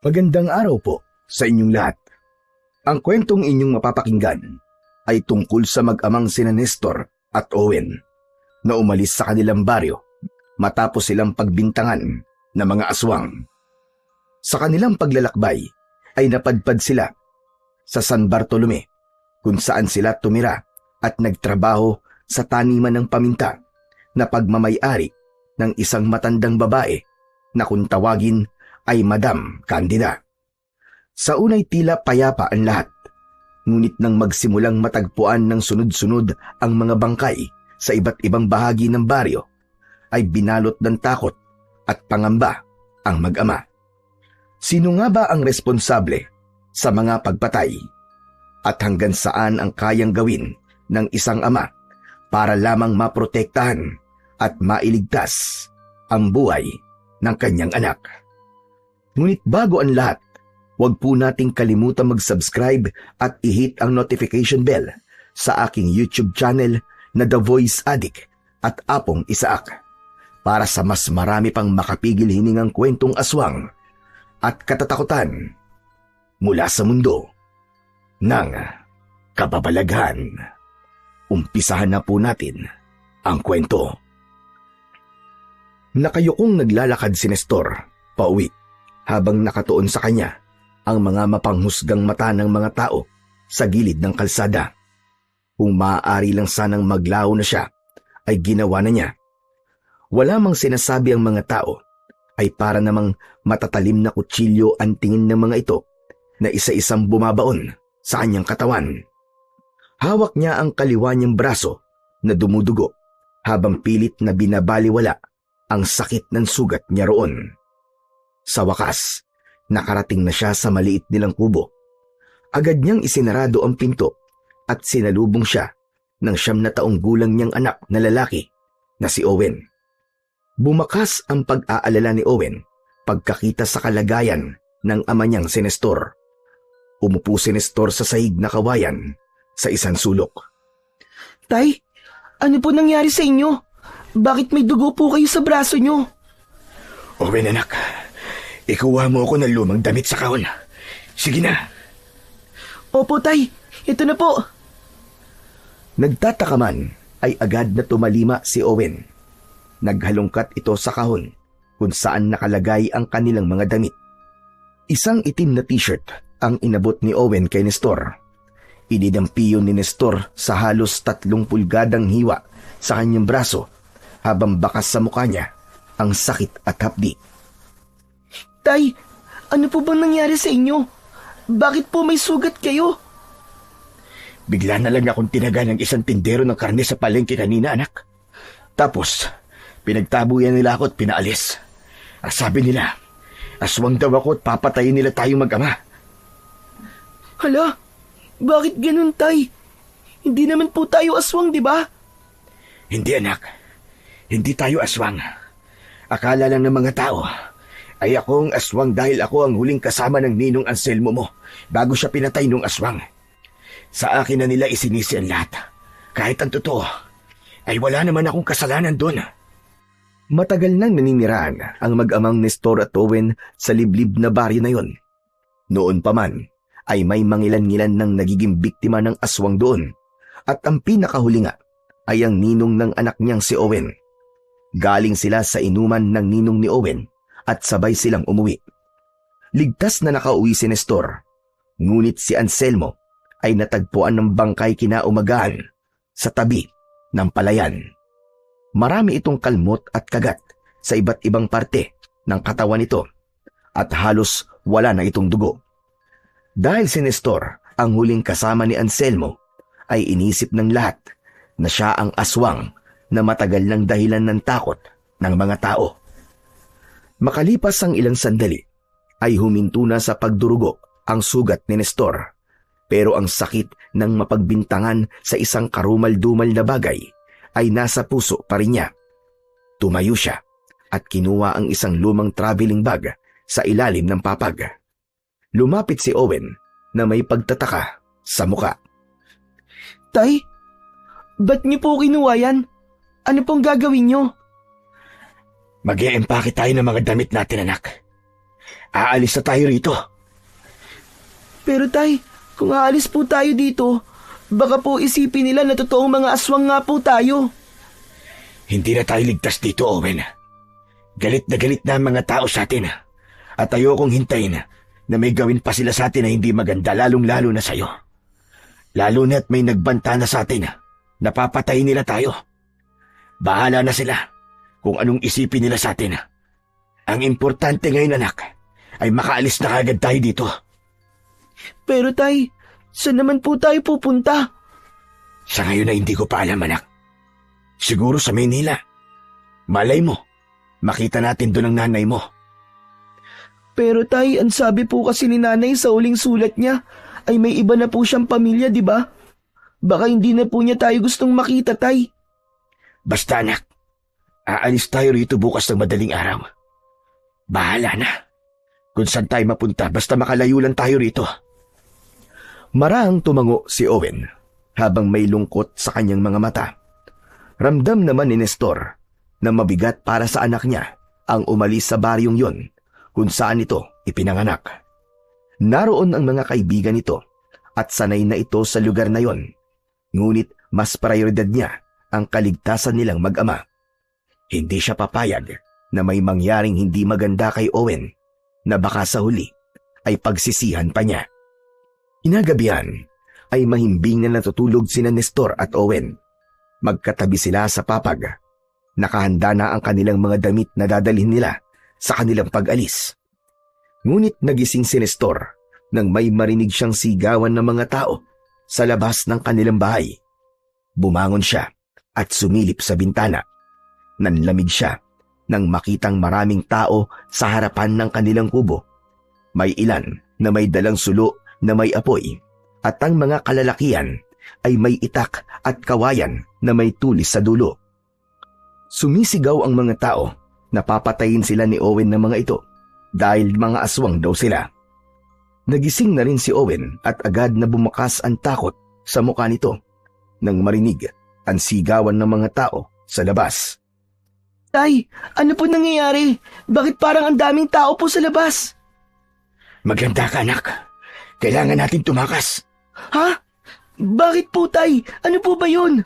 Magandang araw po sa inyong lahat. Ang kwentong inyong mapapakinggan ay tungkol sa mag-amang sina Nestor at Owen na umalis sa kanilang baryo matapos silang pagbintangan ng mga aswang. Sa kanilang paglalakbay ay napadpad sila sa San Bartolome kung saan sila tumira at nagtrabaho sa taniman ng paminta na pagmamay-ari ng isang matandang babae na kung tawagin ay Madam Candida. Sa unay tila payapa ang lahat, ngunit nang magsimulang matagpuan ng sunod-sunod ang mga bangkay sa iba't ibang bahagi ng baryo, ay binalot ng takot at pangamba ang mag-ama. Sino nga ba ang responsable sa mga pagpatay? At hanggang saan ang kayang gawin ng isang ama para lamang maprotektahan at mailigtas ang buhay ng kanyang anak? Ngunit bago ang lahat, huwag po nating kalimutan mag-subscribe at i-hit ang notification bell sa aking YouTube channel na The Voice Addict at Apong Isaak para sa mas marami pang makapigil hiningang kwentong aswang at katatakutan mula sa mundo ng kababalaghan. Umpisahan na po natin ang kwento. Nakayukong naglalakad si Nestor pauwi habang nakatuon sa kanya ang mga mapanghusgang mata ng mga tao sa gilid ng kalsada. Kung maaari lang sanang maglaho na siya, ay ginawa na niya. Wala mang sinasabi ang mga tao, ay para namang matatalim na kutsilyo ang tingin ng mga ito na isa-isang bumabaon sa kanyang katawan. Hawak niya ang kaliwa niyang braso na dumudugo habang pilit na binabaliwala ang sakit ng sugat niya roon. Sa wakas, nakarating na siya sa maliit nilang kubo. Agad niyang isinarado ang pinto at sinalubong siya ng 9 na taong gulang niyang anak na lalaki na si Owen. Bumakas ang pag-aalala ni Owen pagkakita sa kalagayan ng ama niyang si Nestor. Umupo si Nestor sa sahig na kawayan sa isang sulok. Tay, ano po nangyari sa inyo? Bakit may dugo po kayo sa braso niyo? Owen anak, ikuha mo ako ng lumang damit sa kahon. Sige na. Opo tay, ito na po. Nagtataka man ay agad na tumalima si Owen. Naghalongkat ito sa kahon kung saan nakalagay ang kanilang mga damit. Isang itim na t-shirt ang inabot ni Owen kay Nestor. Ididampiyo ni Nestor sa halos 3 pulgadang hiwa sa kanyang braso habang bakas sa mukha niya ang sakit at hapdi. Tay, ano po bang nangyari sa inyo? Bakit po may sugat kayo? Bigla na lang akong tinaga ng isang tindero ng karne sa palengke kanina, anak. Tapos, pinagtabuyan nila ako at pinaalis. Ang sabi nila, aswang daw ako at papatayin nila tayong mag-ama. Hala, bakit ganun tay? Hindi naman po tayo aswang, di ba? Hindi anak, hindi tayo aswang. Akala lang ng mga tao ay akong aswang dahil ako ang huling kasama ng ninong Anselmo mo bago siya pinatay nung aswang. Sa akin na nila isinisi ang lahat. Kahit ang totoo, ay wala naman akong kasalanan doon. Matagal nang naninirahan ang mag-amang Nestor at Owen sa liblib na baryo na yon. Noon pa man, ay may mangilan-ngilan ng nagiging biktima ng aswang doon. At ang pinakahuli nga ay ang ninong ng anak niyang si Owen. Galing sila sa inuman ng ninong ni Owen at sabay silang umuwi. Ligtas na nakauwi si Nestor, ngunit si Anselmo ay natagpuan ng bangkay kinaumagahan sa tabi ng palayan. Marami itong kalmot at kagat sa iba't ibang parte ng katawan nito at halos wala na itong dugo. Dahil si Nestor ang huling kasama ni Anselmo, ay inisip ng lahat na siya ang aswang na matagal ng dahilan ng takot ng mga tao. Makalipas ang ilang sandali, ay huminto na sa pagdurugo ang sugat ni Nestor. Pero ang sakit ng mapagbintangan sa isang karumal-dumal na bagay ay nasa puso pa rin niya. Tumayo siya at kinuha ang isang lumang traveling bag sa ilalim ng papag. Lumapit si Owen na may pagtataka sa muka. Tay, ba't niyo po kinuha yan? Ano pong gagawin niyo? Mag-e-empake tayo ng mga damit natin, anak. Aalis na tayo rito. Pero tay, kung aalis po tayo dito, baka po isipin nila na totoong mga aswang nga po tayo. Hindi na tayo ligtas dito, Owen. Galit na ang mga tao sa atin. At ayokong hintayin na may gawin pa sila sa atin na hindi maganda, lalong-lalo na sa'yo. Lalo na't may nagbanta na sa atin. Napapatayin nila tayo. Bahala na sila kung anong isipin nila sa atin. Ang importante ngayon, anak, ay makaalis na kagad tayo dito. Pero tay, saan naman po tayo pupunta? Sa ngayon na hindi ko pa alam, anak. Siguro sa Maynila. Malay mo, makita natin doon ang nanay mo. Pero tay, ang sabi po kasi ni nanay sa huling sulat niya ay may iba na po siyang pamilya, di ba? Baka hindi na po niya tayo gustong makita, tay. Basta, anak, aalis tayo rito bukas ng madaling araw. Bahala na kung saan tayo mapunta, basta makalayo lang tayo rito. Marahang tumango si Owen habang may lungkot sa kanyang mga mata. Ramdam naman ni Nestor na mabigat para sa anak niya ang umalis sa baryong yon kung saan ito ipinanganak. Naroon ang mga kaibigan nito at sanay na ito sa lugar na yon. Ngunit mas prioridad niya ang kaligtasan nilang mag-ama. Hindi siya papayag na may mangyaring hindi maganda kay Owen na baka sa huli ay pagsisihan pa niya. Inagabihan ay mahimbing na natutulog sina Nestor at Owen. Magkatabi sila sa papag. Nakahanda na ang kanilang mga damit na dadalhin nila sa kanilang pag-alis. Ngunit nagising si Nestor nang may marinig siyang sigawan ng mga tao sa labas ng kanilang bahay. Bumangon siya at sumilip sa bintana. Nanlamig siya nang makitang maraming tao sa harapan ng kanilang kubo. May ilan na may dalang sulo na may apoy at ang mga kalalakihan ay may itak at kawayan na may tulis sa dulo. Sumisigaw ang mga tao na papatayin sila ni Owen ng mga ito dahil mga aswang daw sila. Nagising na rin si Owen at agad na bumakas ang takot sa mukha nito nang marinig ang sigawan ng mga tao sa labas. Tay, ano po nangyayari? Bakit parang ang daming tao po sa labas? Maganda ka, anak. Kailangan natin tumakas. Ha? Bakit po, tay? Ano po ba yun?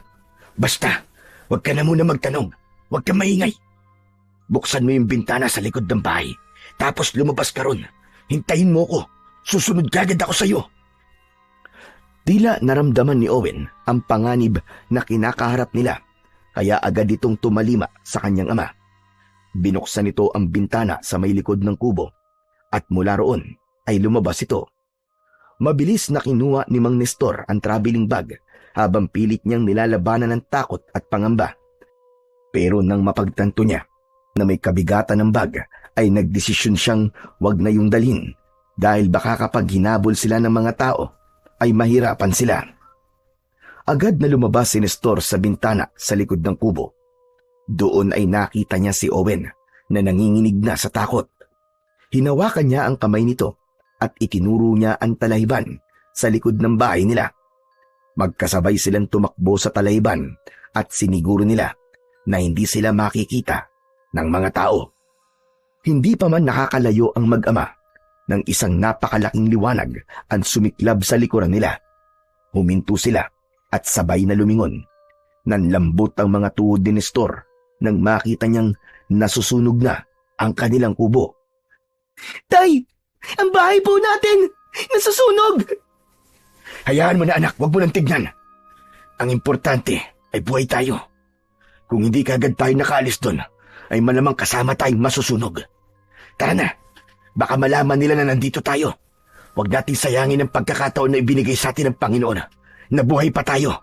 Basta, huwag ka na muna magtanong. Huwag kang maingay. Buksan mo yung bintana sa likod ng bahay. Tapos lumabas ka ron. Hintayin mo ko. Susunod kagad ako sa'yo. Tila naramdaman ni Owen ang panganib na kinakaharap nila. Kaya agad itong tumalima sa kanyang ama. Binuksan nito ang bintana sa may likod ng kubo. At mula roon ay lumabas ito. Mabilis na kinuha ni Mang Nestor ang traveling bag habang pilit niyang nilalabanan ng takot at pangamba. Pero nang mapagtanto niya na may kabigatan ng bag ay nagdesisyon siyang wag na yung dalhin dahil baka kapag hinabol sila ng mga tao ay mahirapan sila. Agad na lumabas si Nestor sa bintana sa likod ng kubo. Doon ay nakita niya si Owen na nanginginig na sa takot. Hinawakan niya ang kamay nito at ikinuro niya ang talayban sa likod ng bahay nila. Magkasabay silang tumakbo sa talayban at siniguro nila na hindi sila makikita ng mga tao. Hindi pa man nakakalayo ang mag-ama nang isang napakalaking liwanag ang sumiklab sa likuran nila. Huminto sila at sabay na lumingon. Nanlambot ang mga tuhod ni Nestor nang makita niyang nasusunog na ang kanilang kubo. Tay! Ang bahay po natin! Nasusunog! Hayaan mo na, anak, huwag mo nang tignan. Ang importante ay buhay tayo. Kung hindi kagad tayo nakaalis doon, ay malamang kasama tayong masusunog. Tara na, baka malaman nila na nandito tayo. Huwag natin sayangin ang pagkakataon na ibinigay sa atin ng Panginoon na buhay pa tayo.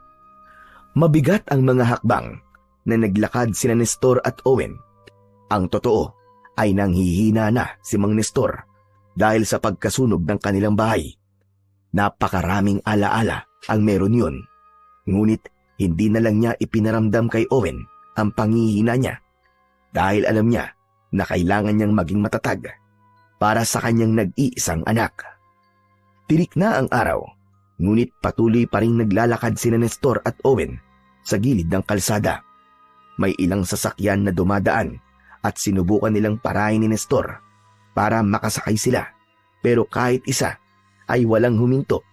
Mabigat ang mga hakbang na naglakad sina Nestor at Owen. Ang totoo ay nanghihina na si Mang Nestor dahil sa pagkasunog ng kanilang bahay. Napakaraming alaala ang meron yun. Ngunit hindi na lang niya ipinaramdam kay Owen ang panghihina niya dahil alam niya na kailangan niyang maging matatag para sa kanyang nag-iisang anak. Tirik na ang araw, ngunit patuloy pa rin naglalakad sina Nestor at Owen sa gilid ng kalsada. May ilang sasakyan na dumadaan at sinubukan nilang parahin ni Nestor. para makasakay sila, pero kahit isa ay walang huminto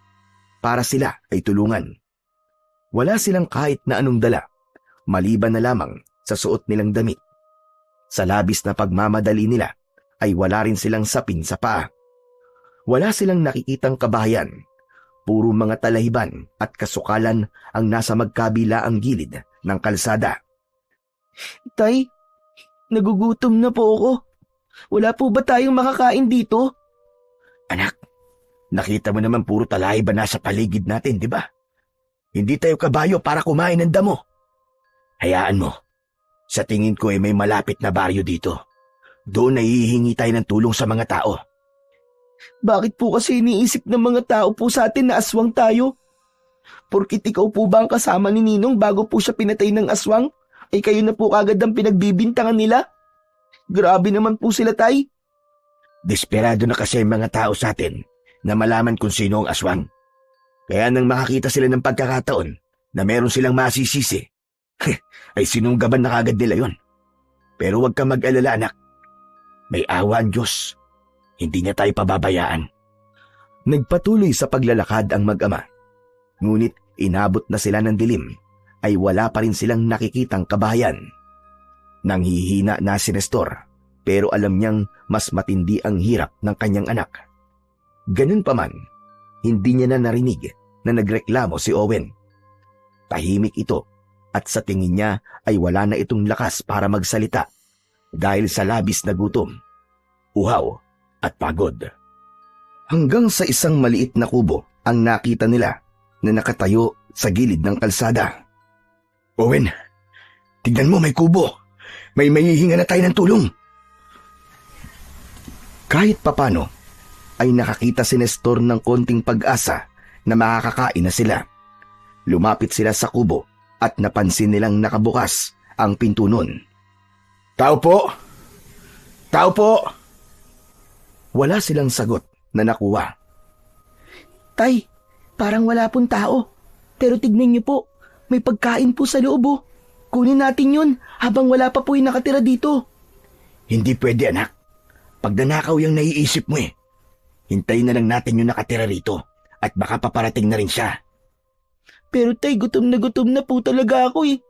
para sila ay tulungan. Wala silang kahit na anong dala, maliban na lamang sa suot nilang damit. Sa labis na pagmamadali nila ay wala rin silang sapin sa paa. Wala silang nakikitang kabahayan, puro mga talahiban at kasukalan ang nasa magkabilaang gilid ng kalsada. Tay, nagugutom na po ako. Wala po ba tayong makakain dito? Anak, nakita mo naman puro talahiban nasa paligid natin, di ba? Hindi tayo kabayo para kumain ng damo. Hayaan mo. Sa tingin ko ay may malapit na baryo dito. Doon ay hihingi tayo ng tulong sa mga tao. Bakit po kasi iniisip ng mga tao po sa atin na aswang tayo? Porkit ikaw po ba ang kasama ni Ninong bago po siya pinatay ng aswang? Ay kayo na po kagad ang pinagbibintangan nila? Grabe naman po sila, tay. Desperado na kasi ang mga tao sa atin na malaman kung sino ang aswang. Kaya nang makakita sila ng pagkakataon na meron silang masisisi, ay sinunggaban na kagad nila yon. Pero huwag kang mag-alala, anak. May awa ang Diyos. Hindi niya tayo pababayaan. Nagpatuloy sa paglalakad ang mag-ama. Ngunit inabot na sila ng dilim, ay wala pa rin silang nakikitang kabahayan. Nanghihina na si Nestor, pero alam niyang mas matindi ang hirap ng kanyang anak. Ganun pa man, hindi niya na narinig na nagreklamo si Owen. Tahimik ito at sa tingin niya ay wala na itong lakas para magsalita dahil sa labis na gutom, uhaw at pagod. Hanggang sa isang maliit na kubo ang nakita nila na nakatayo sa gilid ng kalsada. Owen, tignan mo, may kubo. May mahihinga na tayo ng tulong. Kahit papano, ay nakakita si Nestor ng konting pag-asa na makakakain na sila. Lumapit sila sa kubo at napansin nilang nakabukas ang pinto nun. Tao po! Tao po! Wala silang sagot na nakuha. Tay, parang wala pong tao. Pero tignan niyo po, may pagkain po sa loob oh. Kunin natin yun habang wala pa po yung nakatira dito. Hindi pwede, anak. Pag nanakaw yung naiisip mo eh. Hintayin na lang natin yung nakatira rito at baka paparating na rin siya. Pero tay, gutom na po talaga ako eh.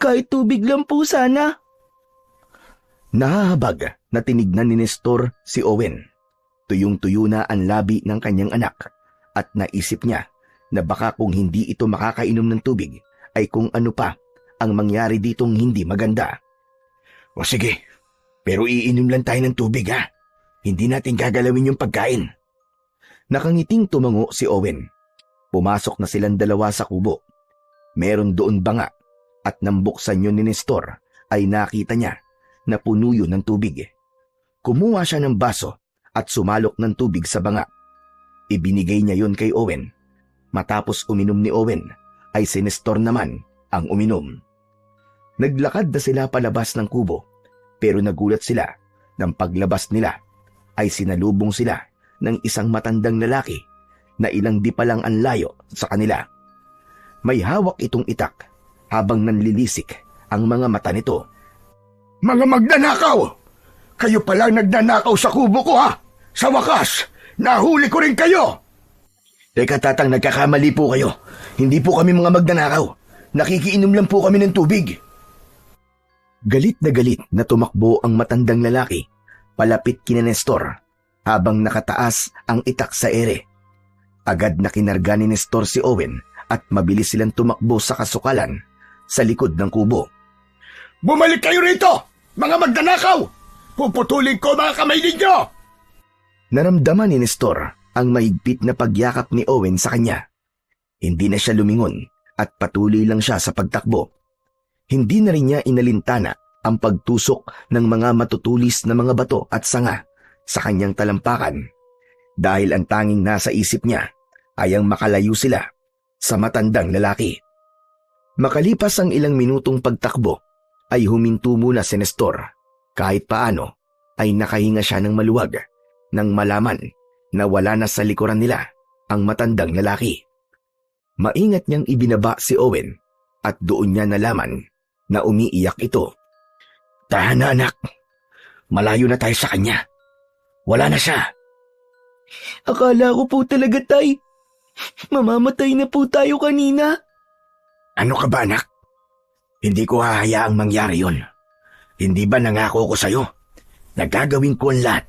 Kahit tubig lang po sana. Nahahabag na tinignan ni Nestor si Owen. Tuyong-tuyo na ang labi ng kanyang anak at naisip niya na baka kung hindi ito makakainom ng tubig ay kung ano pa ang mangyari ditong hindi maganda. O sige, pero iinom lang tayo ng tubig ha. Hindi natin gagalawin yung pagkain. Nakangiting tumango si Owen. Pumasok na silang dalawa sa kubo. Meron doon banga at nang buksan yun ni Nestor ay nakita niya na puno yun ng tubig. Kumuha siya ng baso at sumalok ng tubig sa banga. Ibinigay niya yun kay Owen. Matapos uminom ni Owen ay si Nestor naman ang uminom. Naglakad na sila palabas ng kubo pero nagulat sila nang paglabas nila ay sinalubong sila ng isang matandang lalaki na ilang di pa lang ang layo sa kanila. May hawak itong itak habang nanlilisik ang mga mata nito. Mga magnanakaw! Kayo palang nagnanakaw sa kubo ko ha! Sa wakas, nahuli ko rin kayo! Teka tatang, nagkakamali po kayo. Hindi po kami mga magnanakaw. Nakikiinom lang po kami ng tubig. Galit na tumakbo ang matandang lalaki palapit kina Nestor habang nakataas ang itak sa ere. Agad na kinarga ni Nestor si Owen at mabilis silang tumakbo sa kasukalan sa likod ng kubo. Bumalik kayo rito, mga magnanakaw! Puputulin ko mga kamay ninyo! Naramdaman ni Nestor ang mahigpit na pagyakap ni Owen sa kanya. Hindi na siya lumingon at patuloy lang siya sa pagtakbo. Hindi na rin niya inalintana ang pagtusok ng mga matutulis na mga bato at sanga sa kanyang talampakan dahil ang tanging nasa isip niya ay ang makalayo sila sa matandang lalaki. Makalipas ang ilang minutong pagtakbo ay huminto muna si Nestor. Kahit paano ay nakahinga siya ng maluwag nang malaman na wala na sa likuran nila ang matandang lalaki. Maingat niyang ibinaba si Owen at doon niya nalaman na umiiyak ito. Tahan na anak, malayo na tayo sa kanya. Wala na siya. Akala ko po talaga, Tay. Mamamatay na po tayo kanina. Ano ka ba, anak? Hindi ko hahayaang mangyari yon. Hindi ba nangako ko sa'yo? Nagagawin ko ang lahat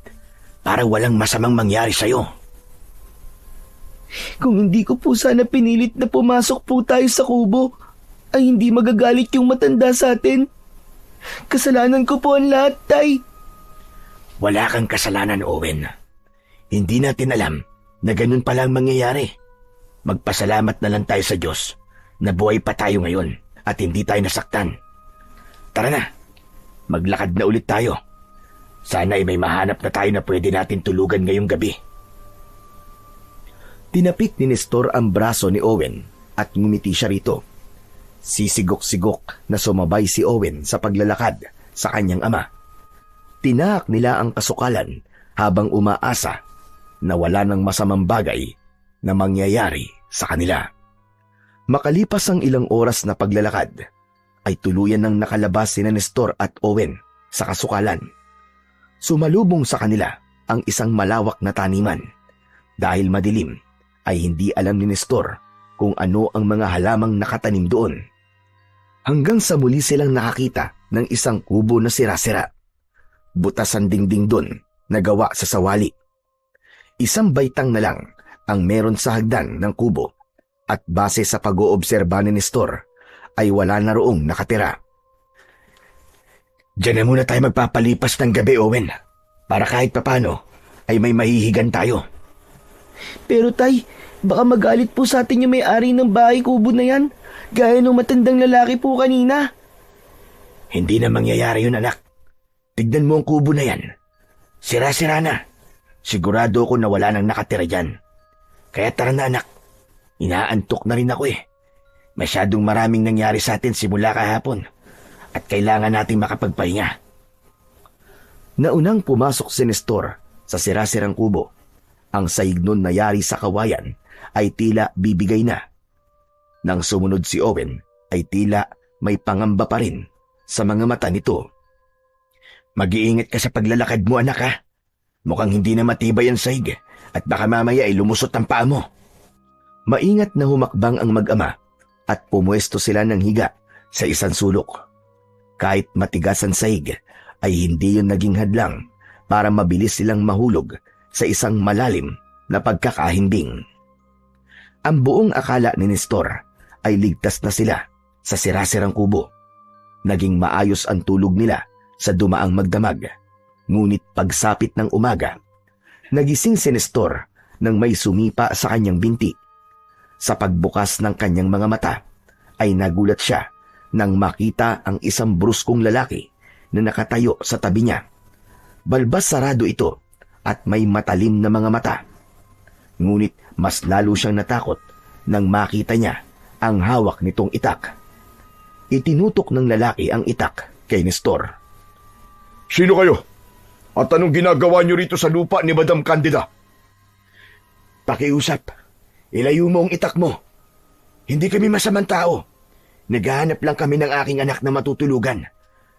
para walang masamang mangyari sa'yo. Kung hindi ko po sana pinilit na pumasok po tayo sa kubo, ay hindi magagalit yung matanda sa atin. Kasalanan ko po ang lahat, Tay. Wala kang kasalanan, Owen. Hindi natin alam na ganun pala ang mangyayari. Magpasalamat na lang tayo sa Diyos na buhay pa tayo ngayon at hindi tayo nasaktan. Tara na, maglakad na ulit tayo. Sana ay may mahanap na tayo na pwede natin tulugan ngayong gabi. Tinapik ni Nestor ang braso ni Owen at ngumiti siya rito. Sisigok-sigok na sumabay si Owen sa paglalakad sa kanyang ama. Tinahak nila ang kasukalan habang umaasa na wala ng masamang bagay na mangyayari sa kanila. Makalipas ang ilang oras na paglalakad, ay tuluyan ng nakalabas sina Nestor at Owen sa kasukalan. Sumalubong sa kanila ang isang malawak na taniman. Dahil madilim, ay hindi alam ni Nestor kung ano ang mga halamang nakatanim doon. Hanggang sa muli silang nakakita ng isang kubo na sira-sira. Butas ang dingding doon na gawa sa sawali. Isang baitang na lang ang meron sa hagdan ng kubo at base sa pag-oobserba ni Nestor ay wala na roong nakatira. Diyan na muna tayo magpapalipas ng gabi, Owen, para kahit papano ay may mahihigan tayo. Pero Tay, baka magalit po sa atin yung may-ari ng bahay kubo na yan, gaya ng matandang lalaki po kanina. Hindi na mangyayari yun, anak. Tignan mo ang kubo na yan. Sira-sira na. Sigurado ko na wala nang nakatira dyan. Kaya tara na, anak. Inaantok na rin ako eh. Masyadong maraming nangyari sa atin simula kahapon at kailangan nating makapagpahinga. Naunang pumasok si Nestor sa sira-sirang kubo. Ang saig nun na yari sa kawayan ay tila bibigay na. Nang sumunod si Owen ay tila may pangamba pa rin sa mga mata nito. Mag-iingat ka sa paglalakad mo, anak, ha? Mukhang hindi na matibay ang saig at baka mamaya ay lumusot ang paa mo. Maingat na humakbang ang mag-ama at pumuesto sila ng higa sa isang sulok. Kahit matigas ang saig ay hindi yun naging hadlang para mabilis silang mahulog sa isang malalim na pagkakahimbing. Ang buong akala ni Nestor ay ligtas na sila sa sirasirang kubo. Naging maayos ang tulog nila sa dumaang magdamag. Ngunit pagsapit ng umaga, nagising si Nestor nang may sumipa sa kanyang binti. Sa pagbukas ng kanyang mga mata, ay nagulat siya nang makita ang isang bruskong lalaki na nakatayo sa tabi niya. Balbas sarado ito at may matalim na mga mata. Ngunit mas lalo siyang natakot nang makita niya ang hawak nitong itak. Itinutok ng lalaki ang itak kay Nestor. Sino kayo? At anong ginagawa niyo rito sa lupa ni Madam Candida? Pakiusap. Ilayo mo ang itak mo. Hindi kami masamang tao. Naghahanap lang kami ng aking anak na matutulugan.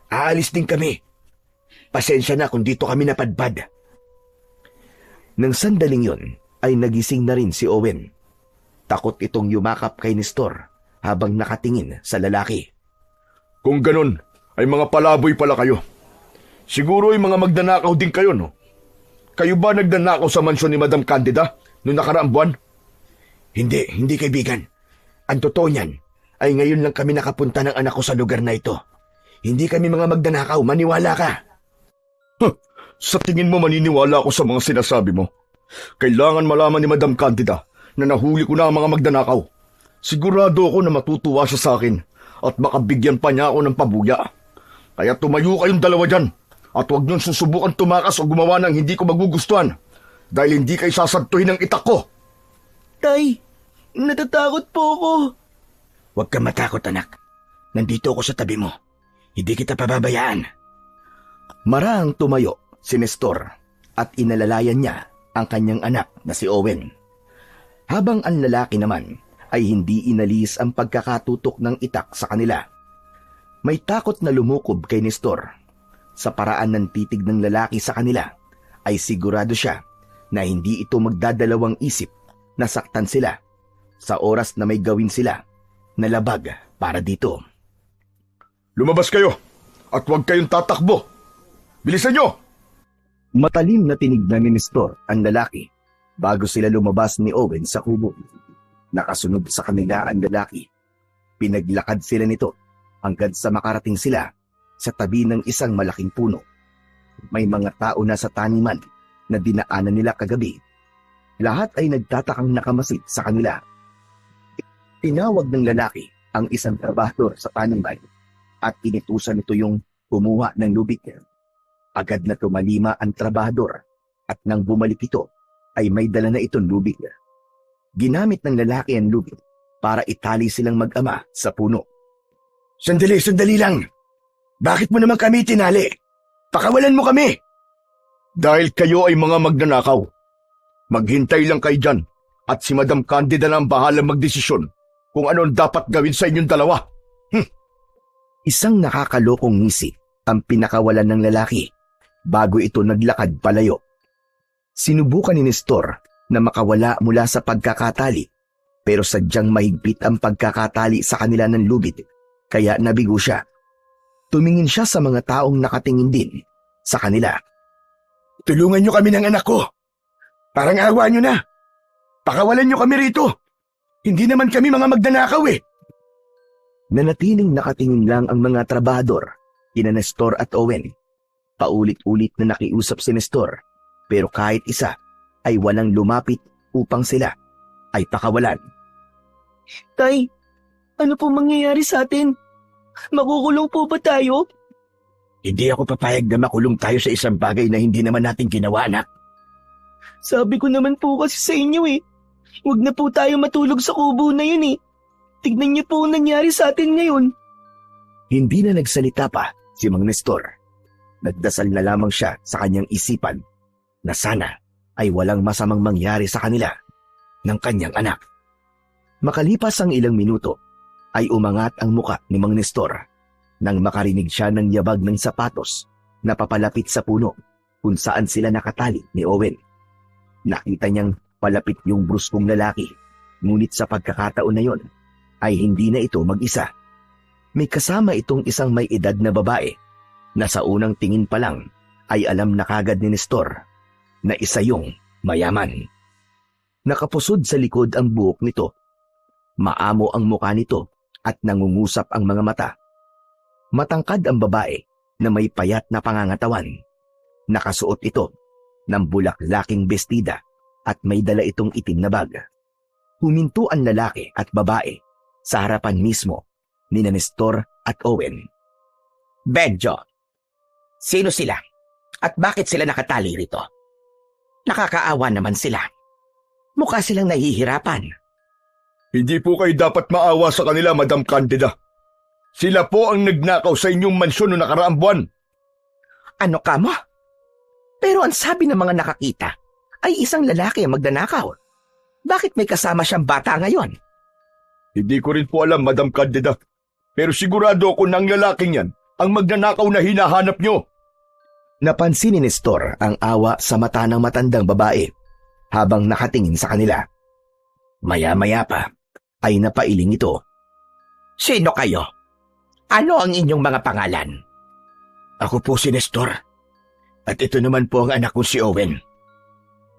Aalis din kami. Pasensya na kung dito kami napadpad. Nang sandaling yon, ay nagising na rin si Owen. Takot itong yumakap kay Nestor habang nakatingin sa lalaki. Kung ganun, ay mga palaboy pala kayo. Siguro ay mga magnanakaw din kayo, no? Kayo ba nagnanakaw sa mansyon ni Madam Candida noong nakaraang buwan? Hindi kaibigan. Ang totoo niyan ay ngayon lang kami nakapunta ng anak ko sa lugar na ito. Hindi kami mga magnanakaw, maniwala ka. Sa tingin mo maniniwala ako sa mga sinasabi mo? Kailangan malaman ni Madam Candida na nahuli ko na ang mga magnanakaw. Sigurado ako na matutuwa siya sa akin at makabigyan pa niya ako ng pabuya. Kaya tumayo kayong dalawa dyan at huwag niyong susubukan tumakas o gumawa ng hindi ko magugustuhan dahil hindi kayo sasantuhin ng itak ko. Tay, natatakot po ako. Huwag kang matakot, anak. Nandito ako sa tabi mo. Hindi kita pababayaan. Marahang tumayo si Nestor at inalalayan niya ang kanyang anak na si Owen. Habang ang lalaki naman ay hindi inalis ang pagkakatutok ng itak sa kanila. May takot na lumukob kay Nestor. Sa paraan ng titig ng lalaki sa kanila ay sigurado siya na hindi ito magdadalawang isip na saktan sila sa oras na may gawin sila na labag para dito. Lumabas kayo at huwag kayong tatakbo. Bilisan nyo! Matalim na tinignan ni Nestor ang lalaki bago sila lumabas ni Owen sa kubo. Nakasunod sa kanila ang lalaki. Pinaglakad sila nito hanggang sa makarating sila sa tabi ng isang malaking puno. May mga tao na sa taniman na dinaanan nila kagabi. Lahat ay nagtatakang nakamasid sa kanila. Tinawag ng lalaki ang isang trabahador sa taniman at inutusan nito yung kumuha ng lubid. Agad na tumalima ang trabahador at nang bumalik ito ay may dala na itong lubid. Ginamit ng lalaki ang lubid para itali silang mag-ama sa puno. Sandali lang! Bakit mo naman kami tinali? Pakawalan mo kami! Dahil kayo ay mga magnanakaw. Maghintay lang kayo dyan at si Madam Candida na ang bahalang magdesisyon kung ano ang dapat gawin sa inyong dalawa. Isang nakakalokong ngisi ang pinakawalan ng lalaki bago ito naglakad palayo. Sinubukan ni Nestor na makawala mula sa pagkakatali pero sadyang mahigpit ang pagkakatali sa kanila ng lubid kaya nabigo siya. Tumingin siya sa mga taong nakatingin din sa kanila. Tulungan niyo kami ng anak ko. Parang awa niyo na. Pakawalan niyo kami rito. Hindi naman kami mga magnanakaw eh. Nanatiling nakatingin lang ang mga trabahador, kina Nestor at Owen. Paulit-ulit na nakiusap si Nestor, pero kahit isa ay walang lumapit upang sila ay pakawalan. Tay, ano po mangyayari sa atin? Makukulong po ba tayo? Hindi ako papayag na makulong tayo sa isang bagay na hindi naman natin ginawa, anak. Sabi ko naman po kasi sa inyo eh. Huwag na po tayo matulog sa kubo na yun eh. Tignan niyo po ang nangyari sa atin ngayon. Hindi na nagsalita pa si Mang Nestor. Nagdasal na lamang siya sa kanyang isipan na sana ay walang masamang mangyari sa kanila ng kanyang anak. Makalipas ang ilang minuto ay umangat ang muka ni Mang Nestor nang makarinig siya ng yabag ng sapatos na papalapit sa puno kung saan sila nakatali ni Owen. Nakita niyang palapit yung bruskong lalaki, ngunit sa pagkakataon na yon ay hindi na ito mag-isa. May kasama itong isang may edad na babae na sa unang tingin pa lang ay alam na kagad ni Nestor na isa yung mayaman. Nakapusod sa likod ang buhok nito. Maamo ang mukha nito at nangungusap ang mga mata. Matangkad ang babae na may payat na pangangatawan. Nakasuot ito ng bulaklaking bestida at may dala itong itim na bag. Huminto ang lalaki at babae sa harapan mismo ni Nestor at Owen. Benjo, sino sila? At bakit sila nakatali rito? Nakakaawa naman sila. Mukha silang nahihirapan. Hindi po kayo dapat maawa sa kanila, Madam Candida. Sila po ang nagnakaw sa inyong mansyon noong nakaraang buwan. Ano ka mo? Pero ang sabi ng mga nakakita ay isang lalaki ang magnanakaw. Bakit may kasama siyang bata ngayon? Hindi ko rin po alam, Madam Candida. Pero sigurado ako na ang lalaking yan ang magnanakaw na hinahanap nyo. Napansin ni Nestor ang awa sa mata ng matandang babae habang nakatingin sa kanila. Maya-maya pa ay napailing ito. Sino kayo? Ano ang inyong mga pangalan? Ako po si Nestor. At ito naman po ang anak ko si Owen.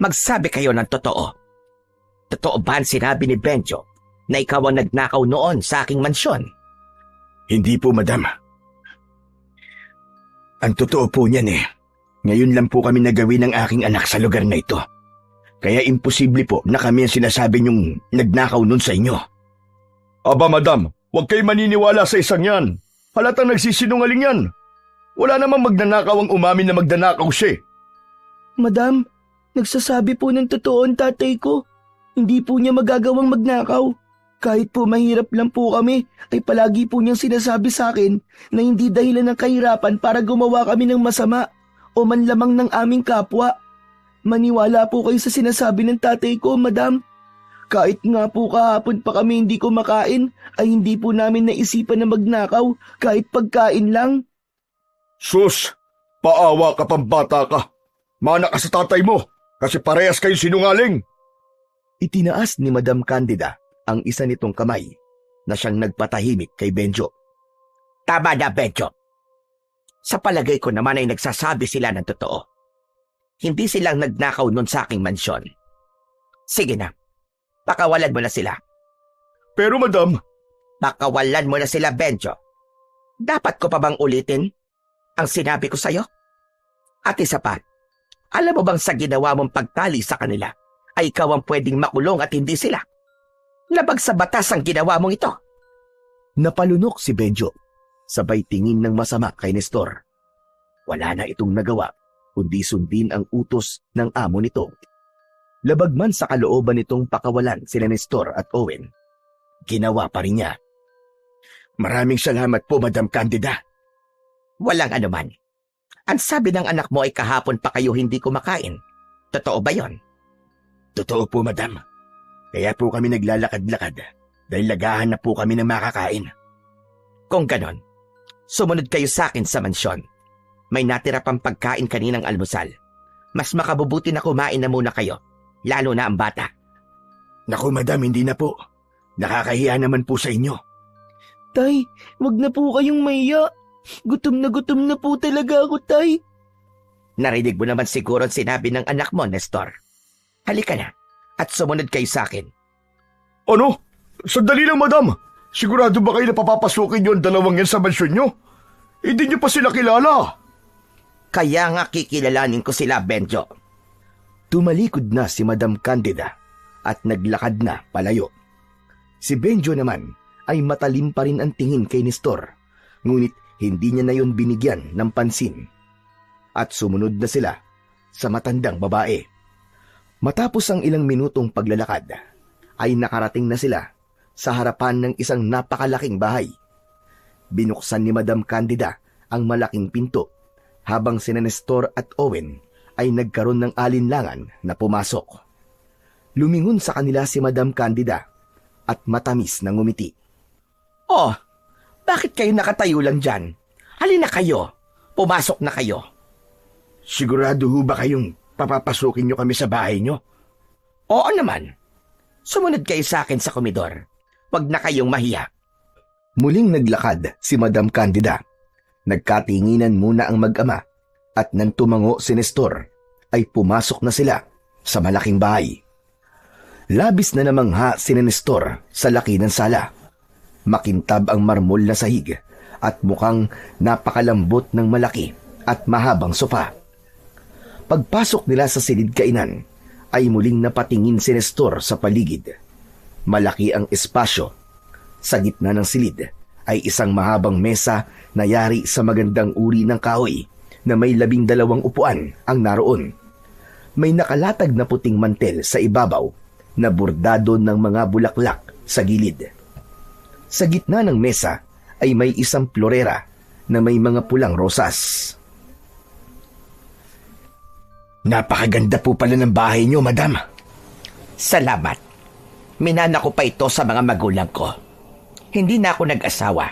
Magsabi kayo ng totoo. Totoo ba ang sinabi ni Benjo na ikaw ang nagnakaw noon sa aking mansyon? Hindi po, madam. Ang totoo po niyan eh. Ngayon lang po kami nagawin ng aking anak sa lugar na ito. Kaya imposible po na kami ang sinasabi niyong nagnakaw noon sa inyo. Aba, madam, huwag kayo maniniwala sa isang yan. Halatang nagsisinungaling yan. Wala namang magnanakaw ang umamin na magnanakaw siya. Madam, nagsasabi po ng totoo ang tatay ko. Hindi po niya magagawang magnakaw. Kahit po mahirap lang po kami, ay palagi po niyang sinasabi sa akin na hindi dahilan ng kahirapan para gumawa kami ng masama o manlamang ng aming kapwa. Maniwala po kayo sa sinasabi ng tatay ko, madam. Kahit nga po kahapon pa kami hindi kumakain, ay hindi po namin naisipan na magnakaw kahit pagkain lang. Sus, paawa ka pang bata ka. Mana ka sa tatay mo kasi parehas kayo sinungaling. Itinaas ni Madam Candida ang isa nitong kamay na siyang nagpatahimik kay Benjo. Tama na, Benjo. Sa palagay ko naman ay nagsasabi sila ng totoo. Hindi silang nagnakaw nun sa aking mansyon. Sige na, pakawalan mo na sila. Pero madam, Pakawalan mo na sila, Benjo. Dapat ko pa bang ulitin ang sinabi ko sa'yo? At isa pa, alam mo bang sa ginawa mong pagtali sa kanila ay ikaw ang pwedeng makulong at hindi sila? Labag sa batas ang ginawa mong ito. Napalunok si Benjo, sabay tingin ng masama kay Nestor. Wala na itong nagawa, kundi sundin ang utos ng amo nito. Labag man sa kalooban nitong pakawalan sila Nestor at Owen, ginawa pa rin niya. Maraming salamat po, Madam Candida. Walang anuman. Ang sabi ng anak mo ay kahapon pa kayo hindi kumakain. Totoo ba yon? Totoo po, Madam. Kaya po kami naglalakad-lakad dahil lagahan na po kami ng makakain. Kung ganon, sumunod kayo sa akin sa mansyon. May natira pang pagkain kaninang almusal. Mas makabubuti na kumain na muna kayo, lalo na ang bata. Naku, Madam, hindi na po. Nakakahiya naman po sa inyo. Tay, wag na po kayong maiya. Gutom na po talaga ako, Tay. Narinig mo naman siguro ang sinabi ng anak mo, Nestor. Halika na at sumunod kayo sa akin. ano? Sandali lang madam. Sigurado ba kayo na papapasukin yung dalawang yan sa mansyon nyo? Hindi nyo pa sila kilala. Kaya nga kikilalanin ko sila, Benjo. Tumalikod na si Madam Candida at naglakad na palayo. Si Benjo naman ay matalim pa rin ang tingin kay Nestor, ngunit hindi niya na yon binigyan ng pansin. At sumunod na sila sa matandang babae. Matapos ang ilang minutong paglalakad, ay nakarating na sila sa harapan ng isang napakalaking bahay. Binuksan ni Madam Candida ang malaking pinto, habang sina Nestor at Owen ay nagkaroon ng alinlangan na pumasok. Lumingon sa kanila si Madam Candida at matamis na ngumiti. Oh, bakit kayo nakatayo lang dyan? Halina kayo, pumasok na kayo. Sigurado ho ba kayong papapasukin nyo kami sa bahay nyo? Oo naman. Sumunod kayo sa akin sa komedor. Huwag na kayong mahiya. Muling naglakad si Madam Candida. Nagkatinginan muna ang mag-ama at nang tumango si Nestor ay pumasok na sila sa malaking bahay. Labis na namangha si Nestor sa laki ng sala. Makintab ang marmol na sahig at mukhang napakalambot ng malaki at mahabang sofa. Pagpasok nila sa silid kainan, ay muling napatingin si Nestor sa paligid. Malaki ang espasyo. Sa gitna ng silid ay isang mahabang mesa na yari sa magandang uri ng kahoy na may 12 upuan ang naroon. May nakalatag na puting mantel sa ibabaw na bordado ng mga bulaklak sa gilid. Sa gitna ng mesa ay may isang florera na may mga pulang rosas. Napakaganda po pala ng bahay niyo, Madam. Salamat. Minana ko pa ito sa mga magulang ko. Hindi na ako nag-asawa,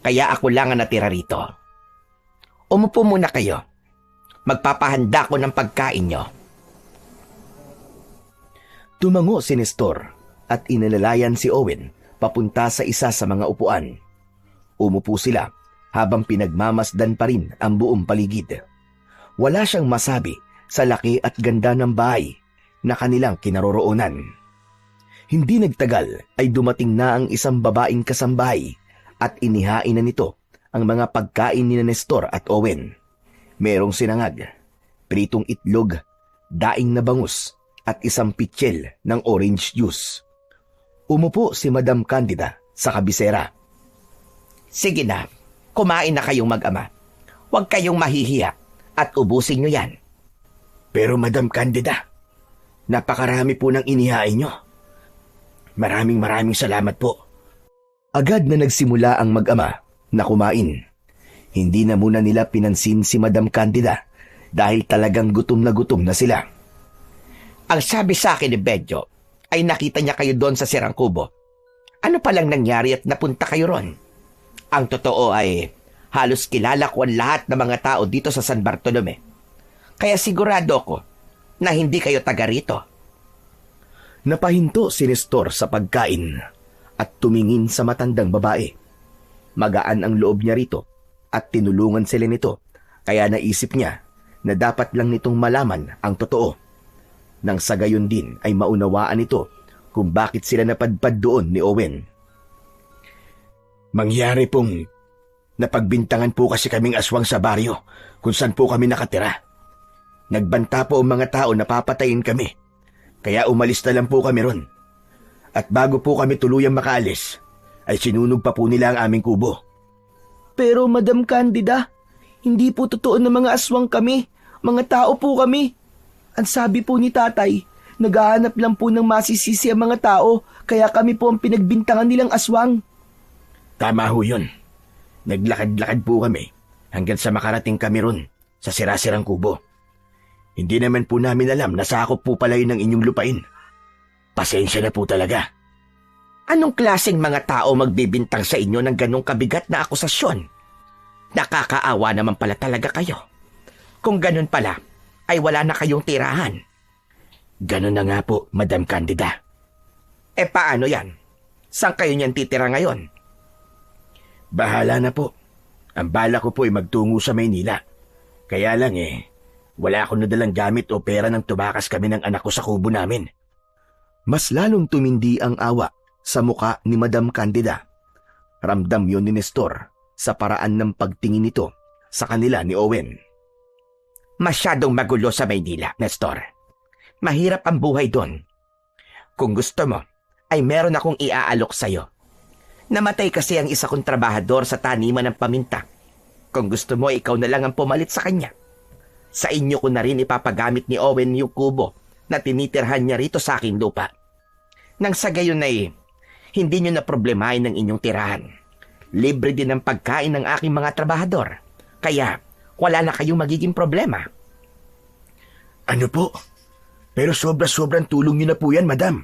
kaya ako lang ang natira rito. Umupo muna kayo. Magpapahanda ko ng pagkain niyo. Tumango si Nestor at inalalayan si Owen papunta sa isa sa mga upuan. Umupo sila habang pinagmamasdan pa rin ang buong paligid. Wala siyang masabi sa laki at ganda ng bahay na kanilang kinaroroonan. Hindi nagtagal ay dumating na ang isang babaeng kasambahay at inihain na nito ang mga pagkain ni Nestor at Owen. Merong sinangag, pritong itlog, daing na bangus at isang pitsil ng orange juice. Umupo si Madam Candida sa kabisera. Sige na, kumain na kayong mag-ama. Huwag kayong mahihiya at ubusin nyo yan. Pero Madam Candida, napakarami po ng inihain nyo. Maraming salamat po. Agad na nagsimula ang mag-ama na kumain. Hindi na muna nila pinansin si Madam Candida dahil talagang gutom na sila. Ang sabi sa akin ni Benjo ay nakita niya kayo doon sa Sirang Kubo. Ano palang nangyari at napunta kayo ron? Ang totoo ay halos kilala ko ang lahat ng mga tao dito sa San Bartolome. Kaya sigurado ko na hindi kayo taga rito. Napahinto si Nestor sa pagkain at tumingin sa matandang babae. Magaan ang loob niya rito at tinulungan sila nito, kaya naisip niya na dapat lang nitong malaman ang totoo. Nang sa gayon din ay maunawaan nito kung bakit sila napadpad doon ni Owen. Mangyari pong napagbintangan po kasi kaming aswang sa baryo kung saan po kami nakatira. Nagbanta po ang mga tao na papatayin kami, kaya umalis na lang po kami ron. At bago po kami tuluyang makaalis, ay sinunog pa po nila ang aming kubo. Pero Madam Candida, hindi po totoo na mga aswang kami. Mga tao po kami. Ang sabi po ni tatay, naghahanap lang po ng masisisi ang mga tao, kaya kami po ang pinagbintangan nilang aswang. Tama ho yun. Naglakad-lakad po kami hanggang sa makarating kami ron sa sirasirang kubo. Hindi naman po namin alam na sakop po pala yun ng inyong lupain. Pasensya na po talaga. Anong klaseng mga tao magbibintang sa inyo ng ganong kabigat na akusasyon? Nakakaawa naman pala talaga kayo. Kung ganun pala, ay wala na kayong tirahan. Ganun na nga po, Madam Candida. Paano yan? Saan kayo niyan titira ngayon? Bahala na po. Ang bala ko po ay magtungo sa Maynila. Kaya lang wala akong nadalang gamit o pera nang tumakas kami ng anak ko sa kubo namin. Mas lalong tumindi ang awa sa muka ni Madam Candida. Ramdam yon ni Nestor sa paraan ng pagtingin nito sa kanila ni Owen. Masyadong magulo sa Maynila, Nestor. Mahirap ang buhay doon. Kung gusto mo, ay meron akong iaalok sa'yo. Namatay kasi ang isa kong trabahador sa taniman ng paminta. Kung gusto mo, ikaw na lang ang pumalit sa kanya. Sa inyo ko na rin ipapagamit ni Owen yung kubo na tinitirhan niya rito sa aking lupa. Nang sa gayon ay hindi nyo na problemahin ng inyong tirahan. Libre din ang pagkain ng aking mga trabahador. Kaya wala na kayong magiging problema. Ano po? Pero sobra-sobrang tulong niyo na po yan, Madam.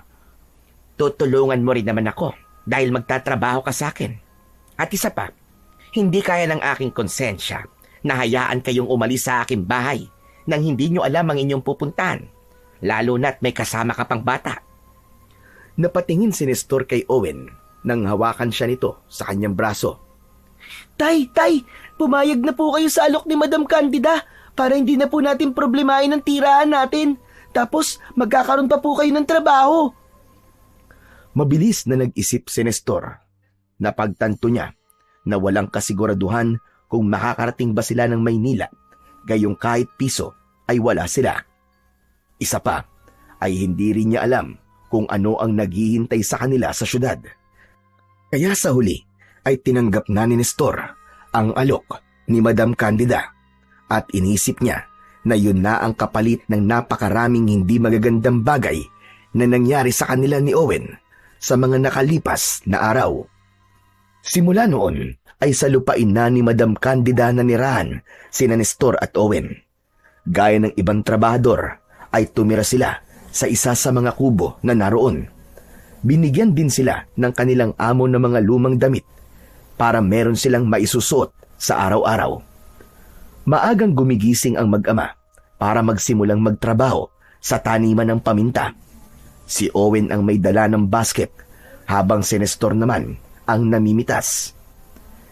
Tutulungan mo rin naman ako dahil magtatrabaho ka sa akin. At isa pa, hindi kaya ng aking konsensya na hayaan kayong umalis sa aking bahay nang hindi nyo alam ang inyong pupuntahan, lalo na't may kasama ka pang bata. Napatingin si Nestor kay Owen nang hawakan siya nito sa kanyang braso. Tay, pumayag na po kayo sa alok ni Madam Candida para hindi na po natin problemahin ang tirahan natin. Tapos magkakaroon pa po kayo ng trabaho. Mabilis na nag-isip si Nestor. Napagtanto niya na walang kasiguraduhan kung makakarating ba sila ng Maynila, gayong kahit piso ay wala sila. Isa pa, ay hindi rin niya alam kung ano ang naghihintay sa kanila sa syudad. Kaya sa huli ay tinanggap na ni Nestor ang alok ni Madam Candida at inisip niya na yun na ang kapalit ng napakaraming hindi magagandang bagay na nangyari sa kanila ni Owen sa mga nakalipas na araw. Simula noon ay sa lupain na ni Madam Candida na nirahan sina Nestor at Owen. Gaya ng ibang trabahador ay tumira sila sa isa sa mga kubo na naroon. Binigyan din sila ng kanilang amo ng mga lumang damit para meron silang maisusot sa araw-araw. Maagang gumigising ang mag-ama para magsimulang magtrabaho sa taniman ng paminta. Si Owen ang may dala ng basket habang si Nestor naman ang namimitas.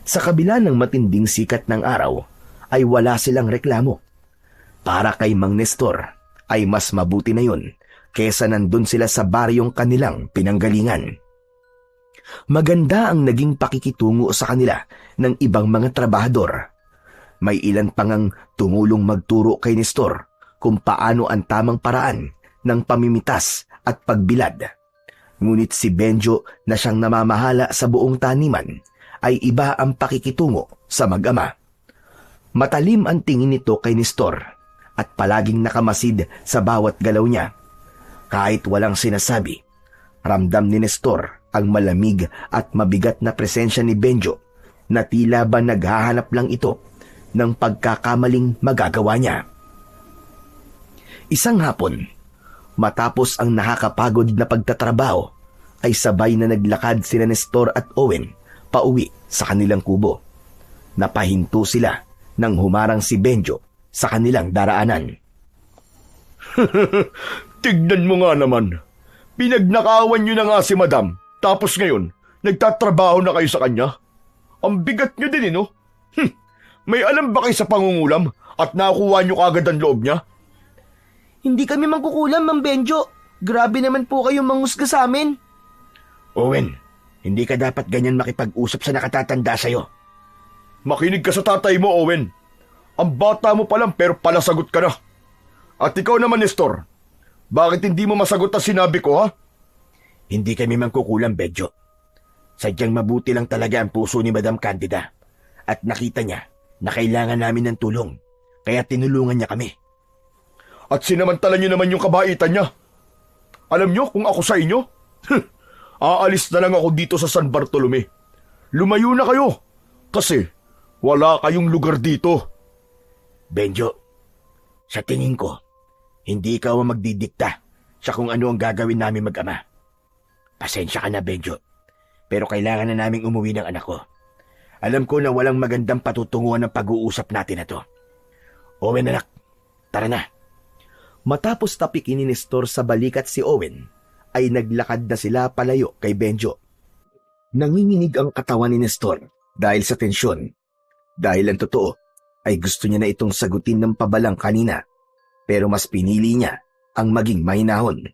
Sa kabila ng matinding sikat ng araw ay wala silang reklamo. Para kay Mang Nestor ay mas mabuti na yun kesa nandun sila sa baryong kanilang pinanggalingan. Maganda ang naging pakikitungo sa kanila ng ibang mga trabahador. May ilan pang tumulong magturo kay Nestor kung paano ang tamang paraan ng pamimitas at pagbilad. Ngunit si Benjo na siyang namamahala sa buong taniman ay iba ang pakikitungo sa mag-ama. Matalim ang tingin nito kay Nestor at palaging nakamasid sa bawat galaw niya. Kahit walang sinasabi, ramdam ni Nestor ang malamig at mabigat na presensya ni Benjo na tila ba naghahanap lang ito ng pagkakamaling magagawa niya. Isang hapon, matapos ang nakakapagod na pagtatrabaho, ay sabay na naglakad sina Nestor at Owen pauwi sa kanilang kubo. Napahinto sila nang humarang si Benjo sa kanilang daraanan. Tignan mo nga naman. Pinagnakawan niyo na nga si Madam, tapos ngayon, nagtatrabaho na kayo sa kanya? Ang bigat niyo din, no? May alam ba kayo sa pangungulam at nakuha niyo kagad ang loob niya? Hindi kami mangkukulam, Mang Benjo. Grabe naman po kayong mangusga sa amin. Owen, hindi ka dapat ganyan makipag-usap sa nakatatanda sa'yo. Makinig ka sa tatay mo, Owen. Ang bata mo pa lang pero palasagot ka na. At ikaw naman, Nestor, bakit hindi mo masagot ang sinabi ko, ha? Hindi kami mangkukulam, Benjo. Sadyang mabuti lang talaga ang puso ni Madam Candida. At nakita niya na kailangan namin ng tulong. Kaya tinulungan niya kami. At sinamantala niyo naman yung kabaitan niya. Alam niyo kung ako sa inyo? Aalis na lang ako dito sa San Bartolome. Lumayo na kayo. Kasi wala kayong lugar dito. Benjo, sa tingin ko, hindi ikaw ang magdidikta sa kung ano ang gagawin namin mag-ama. Pasensya ka na, Benjo. Pero kailangan na naming umuwi ng anak ko. Alam ko na walang magandang patutunguhan ng pag-uusap natin na to. Owen, anak, tara na. Matapos tapikin ni Nestor sa balikat si Owen, ay naglakad na sila palayo kay Benjo. Nanginginig ang katawan ni Nestor dahil sa tensyon. Dahil ang totoo ay gusto niya na itong sagutin ng pabalang kanina, pero mas pinili niya ang maging mahinahon.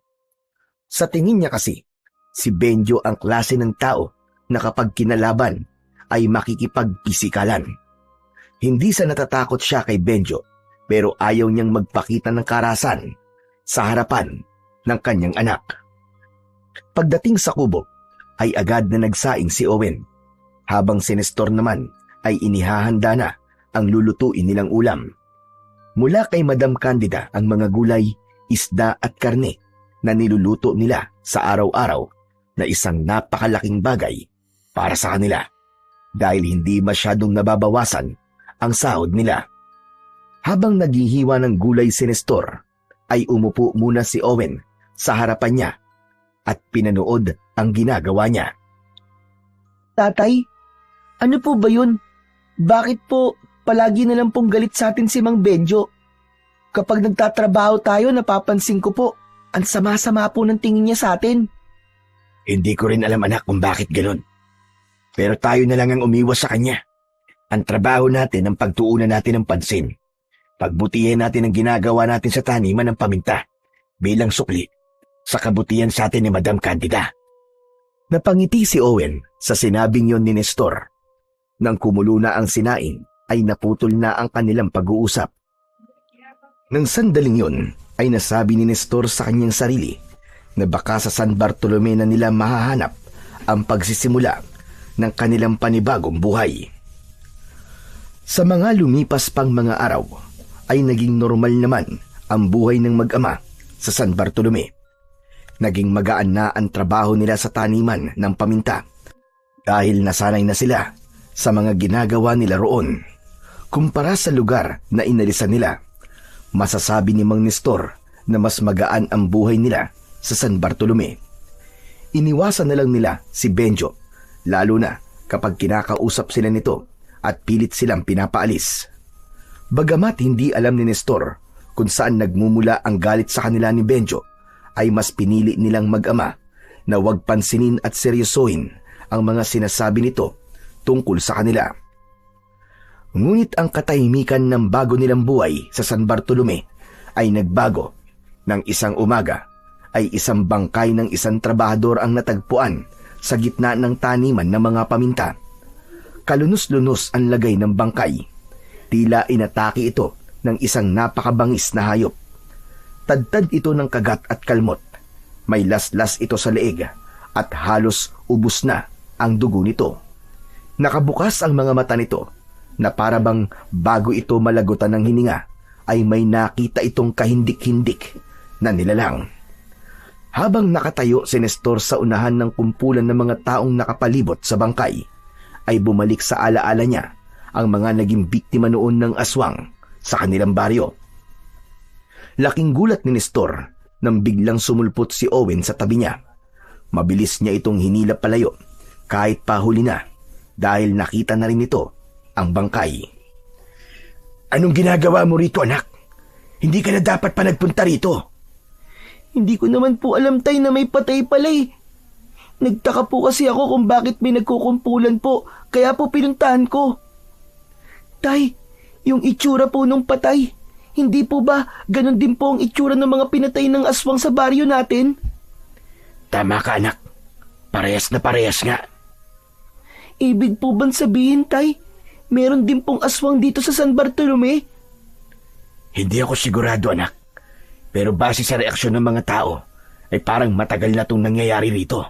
Sa tingin niya kasi, si Benjo ang klase ng tao na kapag kinalaban ay makikipagpisikalan. Hindi sa natatakot siya kay Benjo, pero ayaw niyang magpakita ng karasan sa harapan ng kanyang anak. Pagdating sa kubo, ay agad na nagsaing si Owen, habang si Nestor naman ay inihahanda na ang lulutuin nilang ulam. Mula kay Madam Candida ang mga gulay, isda at karne na niluluto nila sa araw-araw na isang napakalaking bagay para sa kanila dahil hindi masyadong nababawasan ang sahod nila. Habang naghihiwa ng gulay si Nestor, ay umupo muna si Owen sa harapan niya at pinanood ang ginagawa niya. Tatay, ano po ba yun? Bakit po palagi na lang pong galit sa atin si Mang Benjo? Kapag nagtatrabaho tayo, napapansin ko po, ang sama-sama po ng tingin niya sa atin. Hindi ko rin alam, anak, kung bakit ganun. Pero tayo na lang ang umiwas sa kanya. Ang trabaho natin ang pagtuunan natin ng pansin. Pagbutihin natin ang ginagawa natin sa taniman ng paminta bilang sukli sa kabutihan sa atin ni Madam Candida. Napangiti si Owen sa sinabing yon ni Nestor. Nang kumulo na ang sinaing, ay naputol na ang kanilang pag-uusap. Nang sandaling yon, ay nasabi ni Nestor sa kanyang sarili na baka sa San Bartolome na nila mahahanap ang pagsisimula ng kanilang panibagong buhay. Sa mga lumipas pang mga araw, ay naging normal naman ang buhay ng mag-ama sa San Bartolome. Naging magaan na ang trabaho nila sa taniman ng paminta dahil nasanay na sila sa mga ginagawa nila roon. Kumpara sa lugar na inalisan nila, masasabi ni Mang Nestor na mas magaan ang buhay nila sa San Bartolome. Iniwasan na lang nila si Benjo, lalo na kapag kinakausap sila nito at pilit silang pinapaalis. Bagamat hindi alam ni Nestor kung saan nagmumula ang galit sa kanila ni Benjo, ay mas pinili nilang mag-ama na huwag pansinin at seryosohin ang mga sinasabi nito tungkol sa kanila. Ngunit ang katahimikan ng bago nilang buhay sa San Bartolome ay nagbago. Nang isang umaga ay isang bangkay ng isang trabahador ang natagpuan sa gitna ng taniman ng mga paminta. Kalunos-lunos ang lagay ng bangkay. Tila inatake ito ng isang napakabangis na hayop. Tadtad ito ng kagat at kalmot. May laslas ito sa leeg at halos ubos na ang dugo nito. Nakabukas ang mga mata nito na parabang bago ito malagutan ng hininga ay may nakita itong kahindik-hindik na nilalang. Habang nakatayo si Nestor sa unahan ng kumpulan ng mga taong nakapalibot sa bangkay, ay bumalik sa alaala niya ang mga naging biktima noon ng aswang sa kanilang baryo. Laking gulat ni Nestor nang biglang sumulpot si Owen sa tabi niya. Mabilis niya itong hinila palayo kahit pahuli na dahil nakita na rin ito ang bangkay. Anong ginagawa mo rito, anak? Hindi ka na dapat pa nagpunta rito. Hindi ko naman po alam, Tay, na may patay pala eh. Nagtaka po kasi ako kung bakit may nagkukumpulan po, kaya po pinuntahan ko. Tay, yung itsura po nung patay, hindi po ba ganon din po ang itsura ng mga pinatay ng aswang sa baryo natin? Tama ka, anak. Parehas na parehas nga. Ibig po bang sabihin, Tay, meron din pong aswang dito sa San Bartolome? Hindi ako sigurado, anak. Pero base sa reaksyon ng mga tao, ay parang matagal na itong nangyayari rito.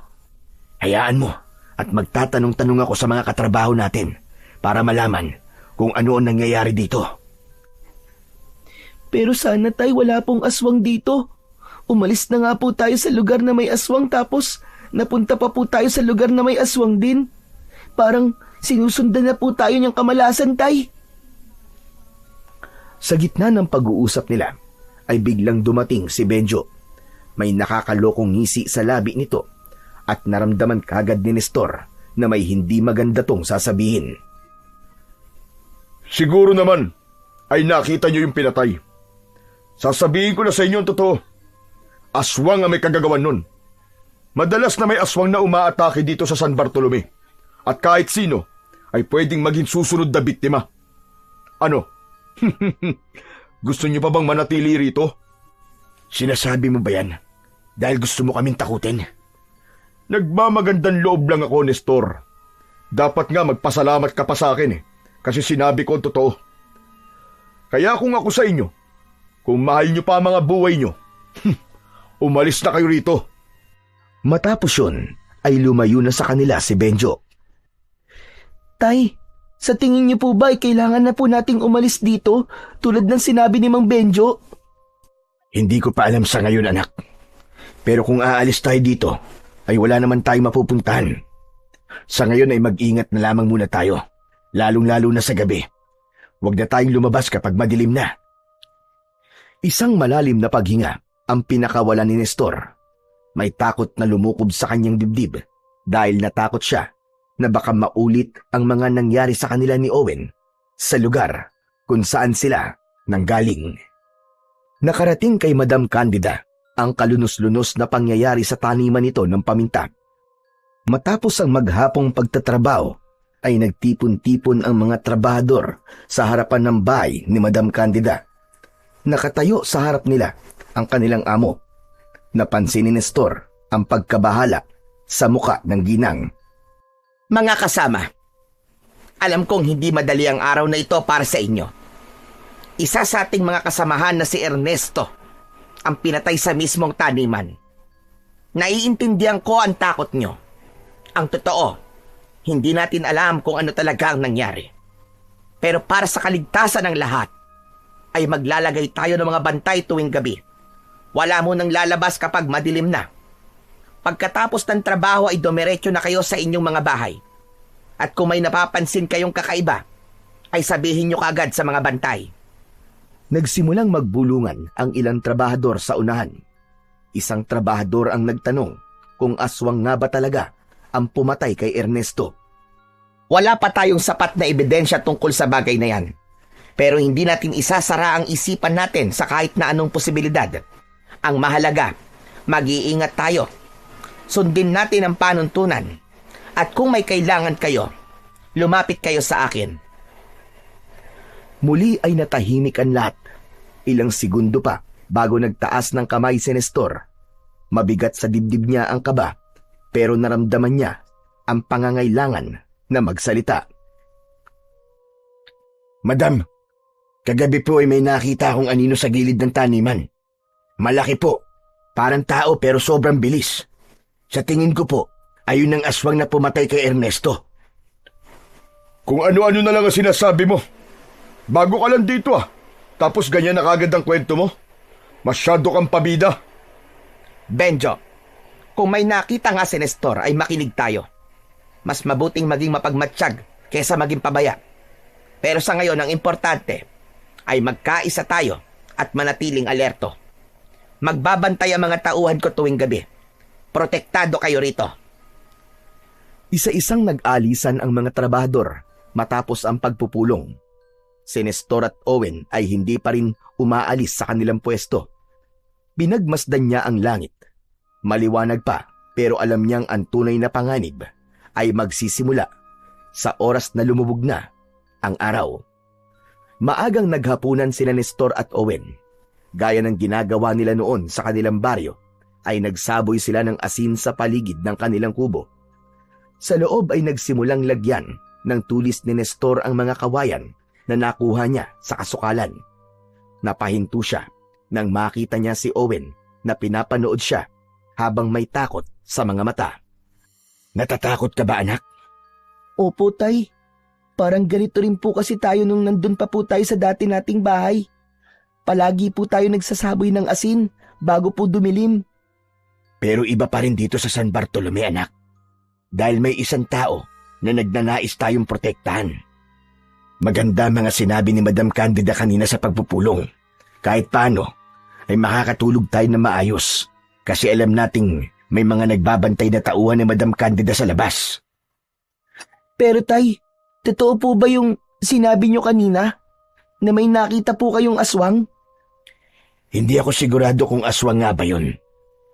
Hayaan mo at magtatanong-tanong ako sa mga katrabaho natin para malaman kung ano ang nangyayari dito. Pero sana, Tay, wala pong aswang dito. Umalis na nga po tayo sa lugar na may aswang tapos napunta pa po tayo sa lugar na may aswang din. Parang sinusundan na po tayo niyang kamalasan, Tay. Sa gitna ng pag-uusap nila, ay biglang dumating si Benjo. May nakakalokong ngisi sa labi nito at naramdaman kagad ni Nestor na may hindi maganda tong sasabihin. Siguro naman ay nakita niyo yung pinatay. Sasabihin ko na sa inyo ang totoo. Aswang ang may kagagawan nun. Madalas na may aswang na umaatake dito sa San Bartolome. At kahit sino ay pwedeng maging susunod na biktima. Ano? Gusto niyo pa bang manatili rito? Sinasabi mo ba yan? Dahil gusto mo kaming takutin? Nagmamagandang loob lang ako, Nestor. Dapat nga magpasalamat ka pa sa akin kasi sinabi ko ang totoo. Kaya kung ako sa inyo, kung mahal niyo pa ang mga buhay niyo, umalis na kayo rito. Matapos yun, ay lumayo na sa kanila si Benjo. Tay, sa tingin niyo po ba ay kailangan na po nating umalis dito tulad ng sinabi ni Mang Benjo? Hindi ko pa alam sa ngayon, anak. Pero kung aalis tayo dito, ay wala naman tayong mapupuntahan. Sa ngayon ay mag-ingat na lamang muna tayo, lalong-lalo na sa gabi. Huwag na tayong lumabas kapag madilim na. Isang malalim na paghinga ang pinakawala ni Nestor. May takot na lumukob sa kanyang dibdib dahil natakot siya na baka maulit ang mga nangyari sa kanila ni Owen sa lugar kung saan sila nanggaling. Nakarating kay Madam Candida ang kalunos-lunos na pangyayari sa taniman nito ng paminta. Matapos ang maghapong pagtatrabaho, ay nagtipon-tipon ang mga trabahador sa harapan ng bahay ni Madam Candida. Nakatayo sa harap nila ang kanilang amo. Napansin ni Nestor ang pagkabahala sa muka ng ginang. Mga kasama, alam kong hindi madali ang araw na ito para sa inyo. Isa sa ating mga kasamahan na si Ernesto ang pinatay sa mismong taniman. Naiintindihan ko ang takot nyo. Ang totoo, hindi natin alam kung ano talaga ang nangyari. Pero para sa kaligtasan ng lahat, ay maglalagay tayo ng mga bantay tuwing gabi. Wala mo nang lalabas kapag madilim na. Pagkatapos ng trabaho ay dumiretso na kayo sa inyong mga bahay. At kung may napapansin kayong kakaiba, ay sabihin nyo kagad sa mga bantay. Nagsimulang magbulungan ang ilang trabahador sa unahan. Isang trabahador ang nagtanong kung aswang nga ba talaga ang pumatay kay Ernesto. Wala pa tayong sapat na ebidensya tungkol sa bagay na yan. Pero hindi natin isasara ang isipan natin sa kahit na anong posibilidad. Ang mahalaga, mag-iingat tayo. Sundin natin ang panuntunan. At kung may kailangan kayo, lumapit kayo sa akin. Muli ay natahimik ang lahat. Ilang segundo pa bago nagtaas ng kamay si Nestor. Mabigat sa dibdib niya ang kaba, pero naramdaman niya ang pangangailangan na magsalita. Madam, kagabi po ay may nakita akong anino sa gilid ng taniman. Malaki po, parang tao pero sobrang bilis. Sa tingin ko po, ayun ang aswang na pumatay kay Ernesto. Kung ano-ano na lang ang sinasabi mo. Bago ka lang dito tapos ganyan na kagad ang kwento mo. Masyado kang pabida. Benjo, kung may nakita nga si Nestor ay makinig tayo. Mas mabuting maging mapagmatsyag kaysa maging pabaya. Pero sa ngayon ang importante ay magkaisa tayo at manatiling alerto. Magbabantay ang mga tauhan ko tuwing gabi. Protektado kayo rito. Isa-isang nag-alisan ang mga trabahador matapos ang pagpupulong. Si Nestor at Owen ay hindi pa rin umaalis sa kanilang pwesto. Pinagmasdan niya ang langit. Maliwanag pa, pero alam niyang ang tunay na panganib ay magsisimula sa oras na lumubog na ang araw. Maagang naghapunan sina Nestor at Owen. Gaya ng ginagawa nila noon sa kanilang baryo, ay nagsaboy sila ng asin sa paligid ng kanilang kubo. Sa loob ay nagsimulang lagyan ng tulis ni Nestor ang mga kawayan na nakuha niya sa kasukalan. Napahinto siya nang makita niya si Owen na pinapanood siya habang may takot sa mga mata. Natatakot ka ba, anak? Opo, Tay. Parang ganito rin po kasi tayo nung nandun pa po tayo sa dati nating bahay. Palagi po tayo nagsasaboy ng asin bago po dumilim. Pero iba pa rin dito sa San Bartolome, anak. Dahil may isang tao na nagnanais tayong protektahan. Maganda mga sinabi ni Madam Candida kanina sa pagpupulong. Kahit paano, ay makakatulog tayo na maayos. Kasi alam nating may mga nagbabantay na tauhan ni Madam Candida sa labas. Pero Tay, totoo po ba yung sinabi nyo kanina? Na may nakita po kayong aswang? Hindi ako sigurado kung aswang nga ba yun.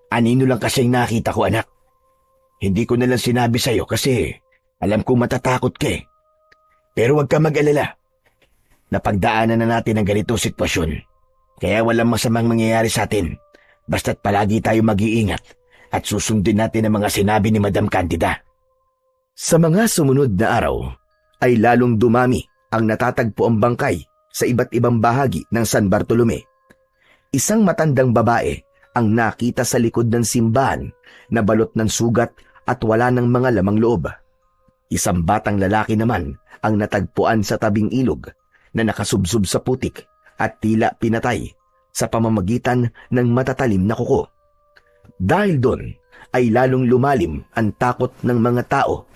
Anino lang kasi nakita ko, anak. Hindi ko na lang sinabi sa'yo kasi alam kong matatakot ka eh. Pero huwag ka mag-alala. Napagdaanan na natin ang ganitong sitwasyon. Kaya walang masamang mangyayari sa atin. Basta't palagi tayo mag-iingat at susundin natin ang mga sinabi ni Madam Candida. Sa mga sumunod na araw ay lalong dumami ang natatagpuang bangkay sa iba't ibang bahagi ng San Bartolome. Isang matandang babae ang nakita sa likod ng simbahan na balot ng sugat at wala ng mga lamang loob. Isang batang lalaki naman ang natagpuan sa tabing ilog na nakasubsob sa putik at tila pinatay sa pamamagitan ng matatalim na kuko. Dahil doon ay lalong lumalim ang takot ng mga tao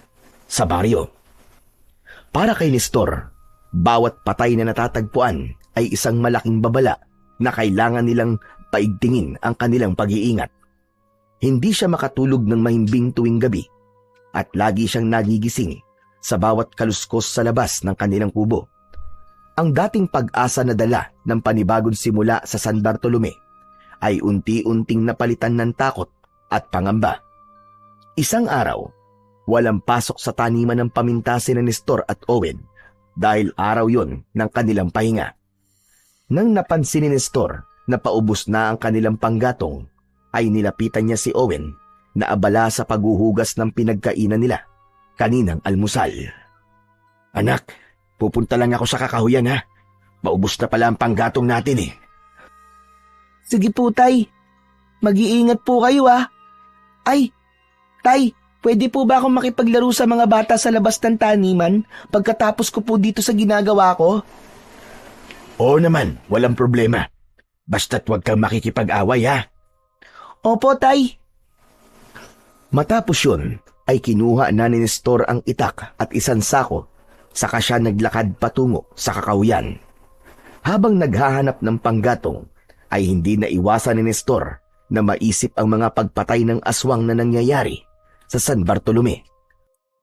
sa baryo. Para kay Nestor, bawat patay na natatagpuan ay isang malaking babala na kailangan nilang paigtingin ang kanilang pag-iingat. Hindi siya makatulog ng mahimbing tuwing gabi at lagi siyang nagigising sa bawat kaluskos sa labas ng kanilang kubo. Ang dating pag-asa na dala ng panibagong simula sa San Bartolome ay unti-unting napalitan ng takot at pangamba. Isang araw, walang pasok sa taniman ng paminta sina Nestor at Owen dahil araw yon ng kanilang pahinga. Nang napansin ni Nestor na paubos na ang kanilang panggatong, ay nilapitan niya si Owen na abala sa paghuhugas ng pinagkainan nila kaninang almusal. Anak, pupunta lang ako sa kakahuyan ha. Maubos na pala ang panggatong natin eh. Sige po, Tay. Mag-iingat po kayo Ay, Tay, pwede po ba akong makipaglaro sa mga bata sa labas ng taniman pagkatapos ko po dito sa ginagawa ko? Oo naman, walang problema. Basta't huwag kang makikipag-away ha. Opo, Tay. Matapos yun, ay kinuha na ni Nestor ang itak at isang sako, saka siya naglakad patungo sa kakahuyan. Habang naghahanap ng panggatong, ay hindi na iwasan ni Nestor na maisip ang mga pagpatay ng aswang na nangyayari sa San Bartolome.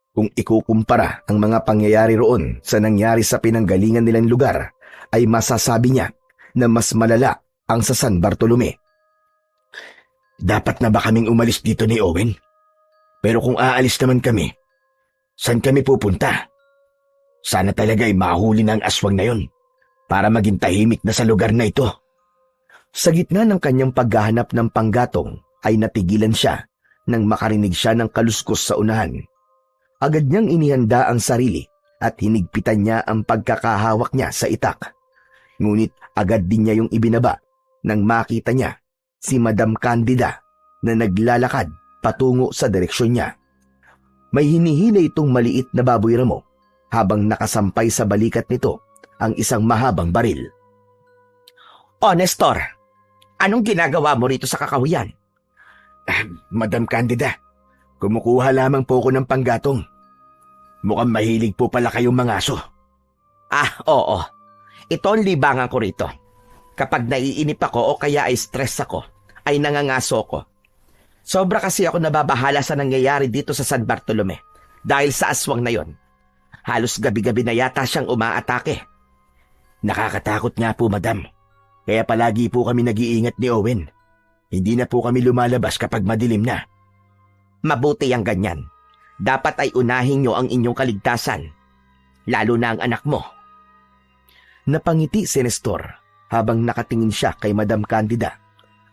Kung ikukumpara ang mga pangyayari roon sa nangyari sa pinanggalingan nilang lugar, ay masasabi niya na mas malala ang sa San Bartolome. Dapat na ba kaming umalis dito ni Owen? Pero kung aalis naman kami, saan kami pupunta? Sana talaga ay mahuli ng aswang na yon para maging tahimik na sa lugar na ito. Sa gitna ng kanyang paghahanap ng panggatong ay natigilan siya nang makarinig siya ng kaluskos sa unahan. Agad niyang inihanda ang sarili at hinigpitan niya ang pagkakahawak niya sa itak. Ngunit agad din niya yung ibinaba nang makita niya si Madam Candida na naglalakad patungo sa direksyon niya. May hinihila itong maliit na baboy ramo habang nakasampay sa balikat nito ang isang mahabang baril. O, Nestor, anong ginagawa mo rito sa kakahuyan? Madam Candida, kumukuha lamang po ako ng panggatong. Mukhang mahilig po pala kayong mangaso. Oo. Ito ang libangan ko rito. Kapag naiinip ako o kaya ay stress ako, ay nangangaso ko. Sobra kasi ako nababahala sa nangyayari dito sa San Bartolome dahil sa aswang na yon. Halos gabi-gabi na yata siyang umaatake. Nakakatakot nga po, madam. Kaya palagi po kami nag-iingat ni Owen. Hindi na po kami lumalabas kapag madilim na. Mabuti ang ganyan. Dapat ay unahin nyo ang inyong kaligtasan, lalo na ang anak mo. Napangiti si Nestor habang nakatingin siya kay Madam Candida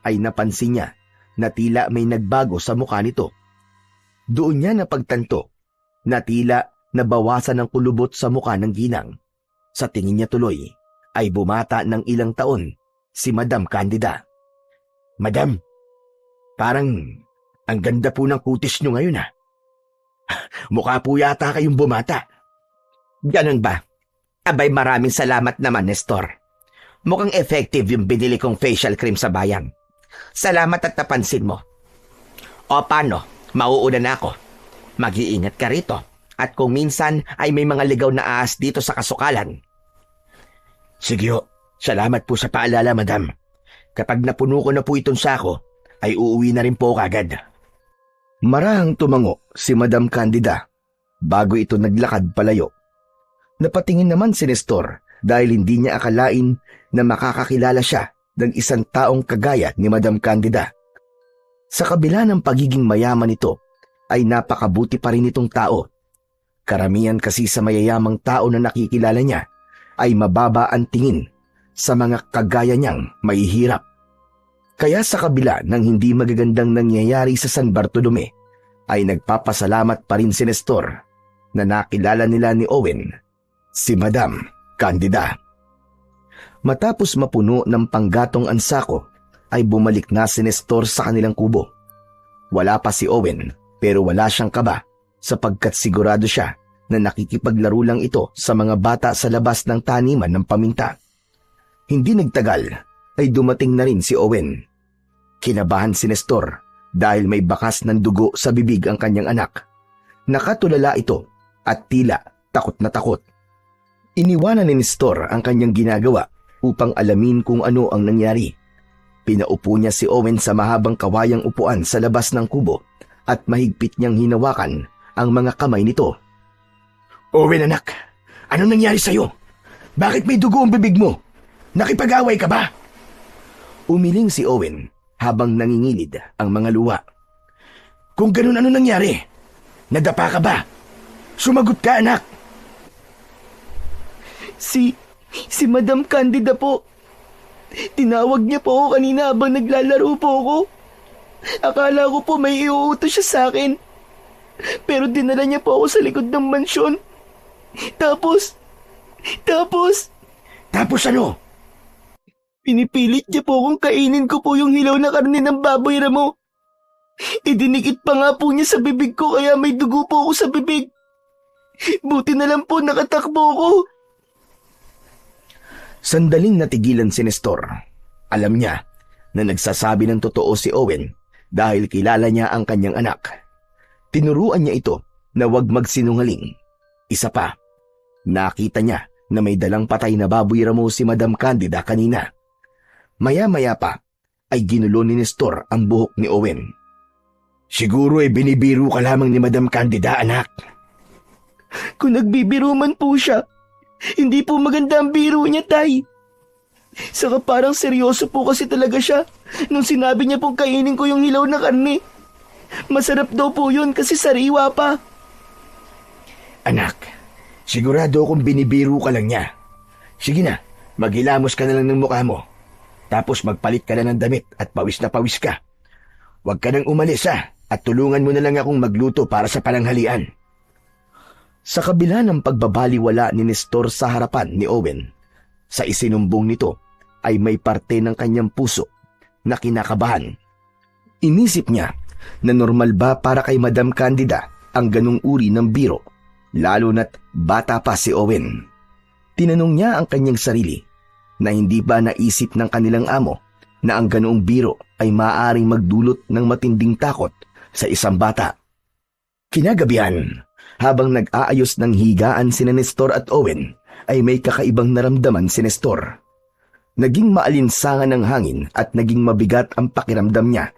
ay napansin niya na tila may nagbago sa mukha nito. Doon niya napagtanto na tila nabawasan ng kulubot sa mukha ng ginang. Sa tingin niya tuloy ay bumata ng ilang taon si Madam Candida. Madam, parang ang ganda po ng kutis nyo ngayon ah. Mukha po yata kayong bumata. Ganun ba? Abay, maraming salamat naman, Nestor. Mukhang effective yung binili kong facial cream sa bayan. Salamat at napansin mo. O paano? Mauuna na ako. Mag-iingat ka rito. At kung minsan ay may mga ligaw na ahas dito sa kasukalan. Sige ho, salamat po sa paalala, madam. Kapag napuno ko na po itong sako, ay uuwi na rin po kagad. Marahang tumango si Madam Candida bago ito naglakad palayo. Napatingin naman si Nestor dahil hindi niya akalain na makakakilala siya ng isang taong kagaya ni Madam Candida. Sa kabila ng pagiging mayaman nito, ay napakabuti pa rin itong tao. Karamihan kasi sa mayayamang tao na nakikilala niya ay mababa ang tingin sa mga kagaya niyang mahihirap. Kaya sa kabila ng hindi magagandang nangyayari sa San Bartolome, ay nagpapasalamat pa rin si Nestor na nakilala nila ni Owen, si Madam Candida. Matapos mapuno ng panggatong ang sako, ay bumalik na si Nestor sa kanilang kubo. Wala pa si Owen pero wala siyang kaba sapagkat sigurado siya na nakikipaglaro lang ito sa mga bata sa labas ng taniman ng paminta. Hindi nagtagal ay dumating na rin si Owen. Kinabahan si Nestor dahil may bakas ng dugo sa bibig ang kanyang anak. Nakatulala ito at tila takot na takot. Iniwanan ni Nestor ang kanyang ginagawa upang alamin kung ano ang nangyari. Pinaupo niya si Owen sa mahabang kawayang upuan sa labas ng kubo at mahigpit niyang hinawakan ang mga kamay nito. Owen anak, anong nangyari sa'yo? Bakit may dugo ang bibig mo? Nakipag-away ka ba? Umiling si Owen habang nangingilid ang mga luha. Kung ganun, ano nangyari? Nadapa ka ba? Sumagot ka, anak. Si Madam Candida po. Tinawag niya po ako kanina habang naglalaro po ako. Akala ko po may iuutos siya sa akin. Pero dinala niya po ako sa likod ng mansyon. Tapos ano? pinipilit niya po kung kainin ko po yung hilaw na karne ng baboy ramo. Idinikit pa nga po niya sa bibig ko kaya may dugo po ako sa bibig. Buti na lang po nakatakbo ko. Sandaling natigilan si Nestor. Alam niya na nagsasabi ng totoo si Owen dahil kilala niya ang kanyang anak. Tinuruan niya ito na huwag magsinungaling. Isa pa, nakita niya na may dalang patay na baboy ramo si Madam Candida kanina. Maya-maya pa ay ginulo ni Nestor ang buhok ni Owen. Siguro ay binibiro ka lamang ni Madam Candida, anak. Kung nagbibiro man po siya, hindi po maganda ang biro niya, tay. Saka parang seryoso po kasi talaga siya nung sinabi niya pong kainin ko yung hilaw na karne. Masarap daw po yun kasi sariwa pa. Anak, sigurado akong binibiro ka lang niya. Sige na, maghilamos ka na lang ng mukha mo. Tapos magpalit ka na ng damit at pawis na pawis ka. Huwag ka nang umalis at tulungan mo na lang akong magluto para sa pananghalian. Sa kabila ng pagbabaliwala ni Nestor sa harapan ni Owen, sa isinumbong nito ay may parte ng kanyang puso na kinakabahan. Inisip niya na normal ba para kay Madam Candida ang ganung uri ng biro, lalo na't bata pa si Owen. Tinanong niya ang kanyang sarili na hindi ba naisip ng kanilang amo na ang ganoong biro ay maaaring magdulot ng matinding takot sa isang bata. Kinagabihan, habang nag-aayos ng higaan sina Nestor at Owen, ay may kakaibang naramdaman si Nestor. Naging maalinsangan ng hangin at naging mabigat ang pakiramdam niya.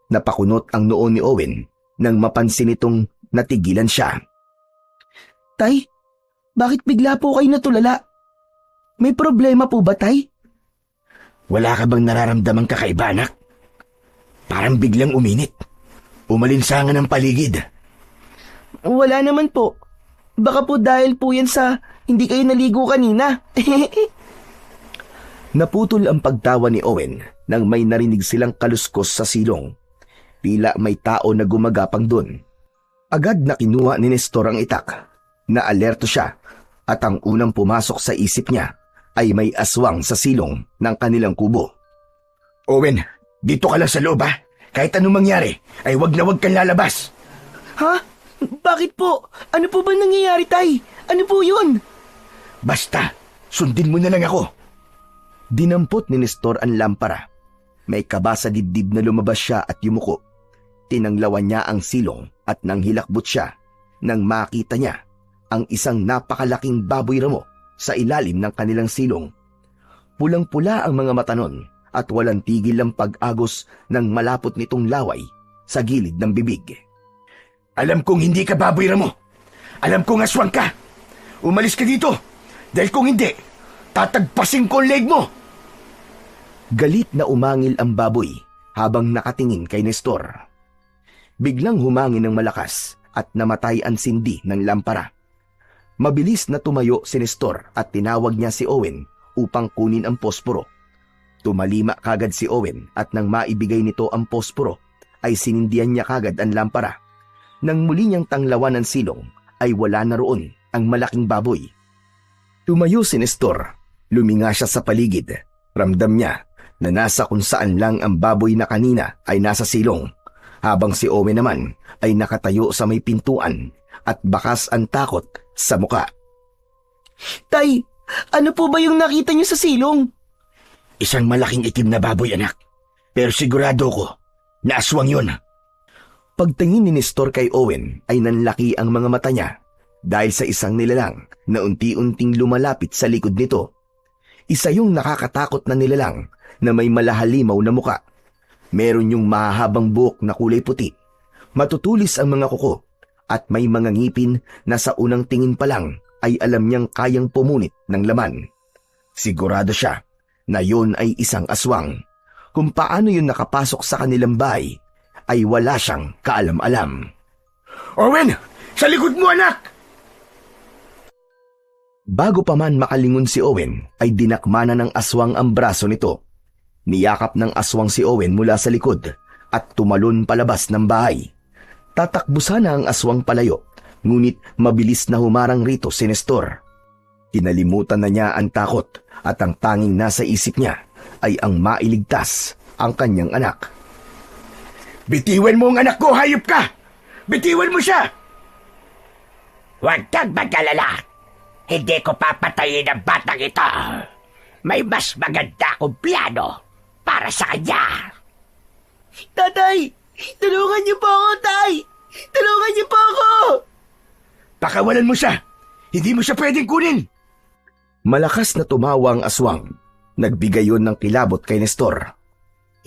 Napakunot ang noo ni Owen nang mapansin itong natigilan siya. Tay, bakit bigla po kayo natulala? May problema po ba, tay? Wala ka bang nararamdamang kakaiba, anak? Parang biglang uminit. Umalinsangan ang paligid. Wala naman po. Baka po dahil po yan sa hindi kayo naligo kanina. Naputol ang pagtawa ni Owen nang may narinig silang kaluskos sa silong. Tila may tao na gumagapang dun. Agad na kinuha ni Nestor ang itak. Naalerto siya at ang unang pumasok sa isip niya ay may aswang sa silong ng kanilang kubo. Owen, dito ka lang sa loob ha. Kahit anong mangyari ay wag na wag kang lalabas. Ha? Bakit po? Ano po ba nangyayari, Tay? Ano po yun? Basta, sundin mo na lang ako. Dinampot ni Nestor ang lampara. May kaba sa dibdib na lumabas siya at yumuko. Tinanglawan niya ang silong at nang hilakbot siya nang makita niya ang isang napakalaking baboy ramo sa ilalim ng kanilang silong. Pulang-pula ang mga mata nun at walang tigil ang pag-agos ng malapot nitong laway sa gilid ng bibig. Alam kong hindi ka baboy ramo. Alam kong aswang ka. Umalis ka dito dahil kung hindi, tatagpasin ko ang leg mo. Galit na umangil ang baboy habang nakatingin kay Nestor. Biglang humangin ng malakas at namatay ang sindi ng lampara. Mabilis na tumayo si Nestor at tinawag niya si Owen upang kunin ang posporo. Tumalima kagad si Owen at nang maibigay nito ang posporo ay sinindihan niya kagad ang lampara. Nang muli niyang tanglawan ang silong ay wala na roon ang malaking baboy. Tumayo si Nestor. Luminga siya sa paligid. Ramdam niya na nasa kung saan lang ang baboy na kanina ay nasa silong, habang si Owen naman ay nakatayo sa may pintuan at bakas ang takot sa muka. Tay, ano po ba yung nakita niyo sa silong? Isang malaking itim na baboy, anak. Pero sigurado ko na aswang yun. Pagtingin ni Nestor kay Owen ay nanlaki ang mga mata niya dahil sa isang nilalang na unti-unting lumalapit sa likod nito. Isa yung nakakatakot na nilalang na may malahalimaw na muka. Meron yung mahahabang buhok na kulay puti. Matutulis ang mga kuko at may mga ngipin na sa unang tingin pa lang ay alam niyang kayang pumunit ng laman. Sigurado siya na yun ay isang aswang. Kung paano yun nakapasok sa kanilang bahay ay wala siyang kaalam-alam. Owen! Sa likod mo, anak! Bago pa man makalingon si Owen ay dinakma na ng aswang ang braso nito. Niyakap ng aswang si Owen mula sa likod at tumalon palabas ng bahay. Tatakbo sana ang aswang palayo, ngunit mabilis na humarang rito si Nestor. Kinalimutan na niya ang takot at ang tanging nasa isip niya ay ang mailigtas ang kanyang anak. Bitiwan mo ang anak ko, hayop ka! Bitiwan mo siya! Huwag kang mag-alala. Hindi ko papatayin ang batang ito. May mas maganda akong plano para sa kanya. Tatay, tulungan niyo po ako, Tay! Tulungan niyo po ako! Pakawalan mo siya! Hindi mo siya pwedeng kunin! Malakas na tumawa ang aswang. Nagbigay yun ng kilabot kay Nestor.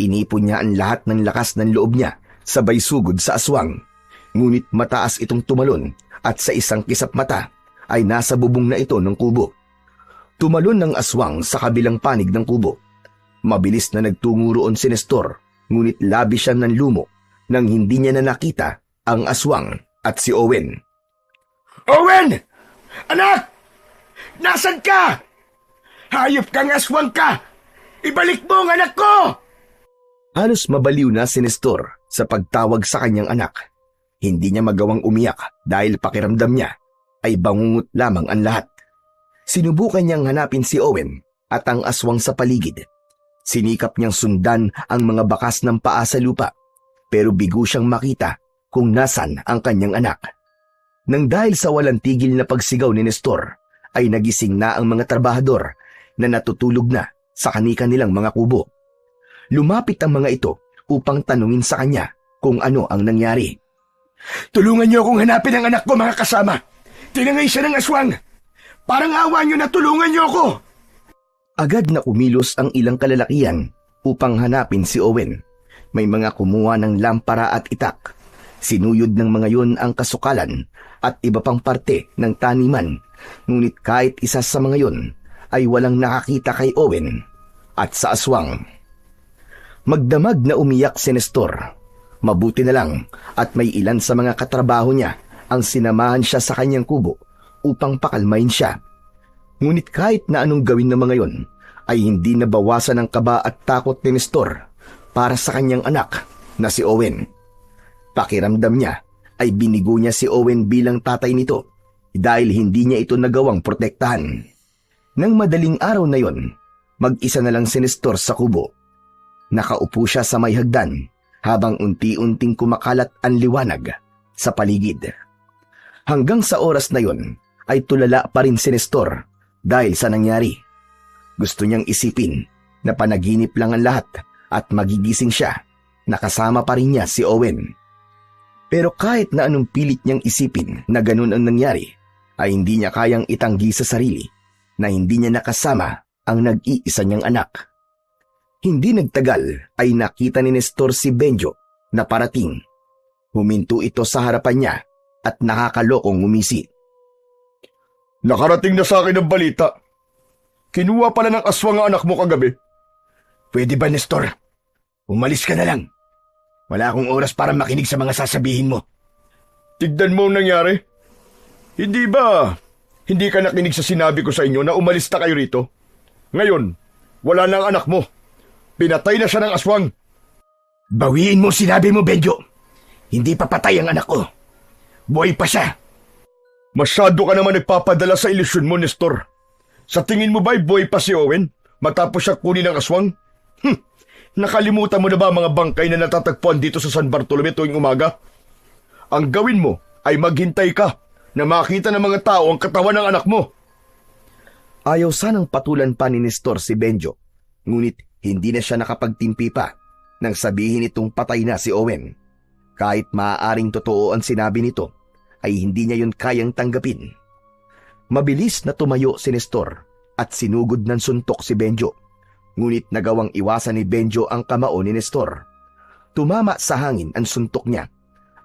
Inipon niya ang lahat ng lakas ng loob niya sabay sugod sa aswang. Ngunit mataas itong tumalon at sa isang kisap mata ay nasa bubong na ito ng kubo. Tumalon ng aswang sa kabilang panig ng kubo. Mabilis na nagtungo roon si Nestor, ngunit labi siya ng lumo nang hindi niya na nakita ang aswang at si Owen. Owen! Anak! Nasaan ka? Hayop kang aswang ka! Ibalik mo ang anak ko! Halos mabaliw na si Nestor sa pagtawag sa kanyang anak. Hindi niya magawang umiyak dahil pakiramdam niya ay bangungot lamang ang lahat. Sinubukan niyang hanapin si Owen at ang aswang sa paligid. Sinikap niyang sundan ang mga bakas ng paa sa lupa, pero bigo siyang makita kung nasan ang kanyang anak. Nang dahil sa walang tigil na pagsigaw ni Nestor, ay nagising na ang mga trabahador na natutulog na sa kani-kanilang mga kubo. Lumapit ang mga ito upang tanungin sa kanya kung ano ang nangyari. Tulungan niyo akong hanapin ang anak ko, mga kasama. Tinangay siya ng aswang. Parang awa niyo na tulungan niyo ako. Agad na kumilos ang ilang kalalakihan upang hanapin si Owen. May mga kumuha ng lampara at itak. Sinuyod ng mga yun ang kasukalan at iba pang parte ng taniman. Ngunit kahit isa sa mga yun ay walang nakakita kay Owen at sa aswang. Magdamag na umiyak si Nestor. Mabuti na lang at may ilan sa mga katrabaho niya ang sinamahan siya sa kanyang kubo upang pakalmain siya. Ngunit kahit na anong gawin ng mga yon, ay hindi nabawasan ang kaba at takot ni Nestor para sa kanyang anak na si Owen. Pakiramdam niya ay binigo niya si Owen bilang tatay nito dahil hindi niya ito nagawang protektahan. Nang madaling araw na yon, mag-isa na lang si Nestor sa kubo. Nakaupo siya sa may hagdan habang unti-unting kumakalat ang liwanag sa paligid. Hanggang sa oras na yon ay tulala pa rin si Nestor dahil sa nangyari. Gusto niyang isipin na panaginip lang ang lahat at magigising siya na kasama pa rin niya si Owen. Pero kahit na anong pilit niyang isipin na ganun ang nangyari, ay hindi niya kayang itanggi sa sarili na hindi niya nakasama ang nag-iisa niyang anak. Hindi nagtagal ay nakita ni Nestor si Benjo na parating. Huminto ito sa harapan niya at nakakalokong ngumisi. Nakarating na sa akin ang balita. Kinuha pala ng aswang ang anak mo kagabi. Pwede ba, Nestor? Umalis ka na lang. Wala akong oras para makinig sa mga sasabihin mo. Tignan mo ang nangyari. Hindi ka nakinig sa sinabi ko sa inyo na umalis na kayo rito? Ngayon, wala na ang anak mo. Pinatay na siya ng aswang. Bawiin mo sinabi mo, Benjo. Hindi pa patay ang anak ko. Buhay pa siya. Masyado ka naman nagpapadala sa ilusyon mo, Nestor. Sa tingin mo ba'y buhay pa si Owen matapos siya kunin ng aswang? Nakalimutan mo na ba mga bangkay na natatagpuan dito sa San Bartolome tuwing umaga? Ang gawin mo ay maghintay ka na makita ng mga tao ang katawan ng anak mo. Ayaw sanang patulan pa ni Nestor si Benjo, ngunit hindi na siya nakapagtimpi pa nang sabihin itong patay na si Owen. Kahit maaaring totoo ang sinabi nito, ay hindi niya yun kayang tanggapin. Mabilis na tumayo si Nestor at sinugod ng suntok si Benjo. Ngunit nagawang iwasan ni Benjo ang kamao ni Nestor. Tumama sa hangin ang suntok niya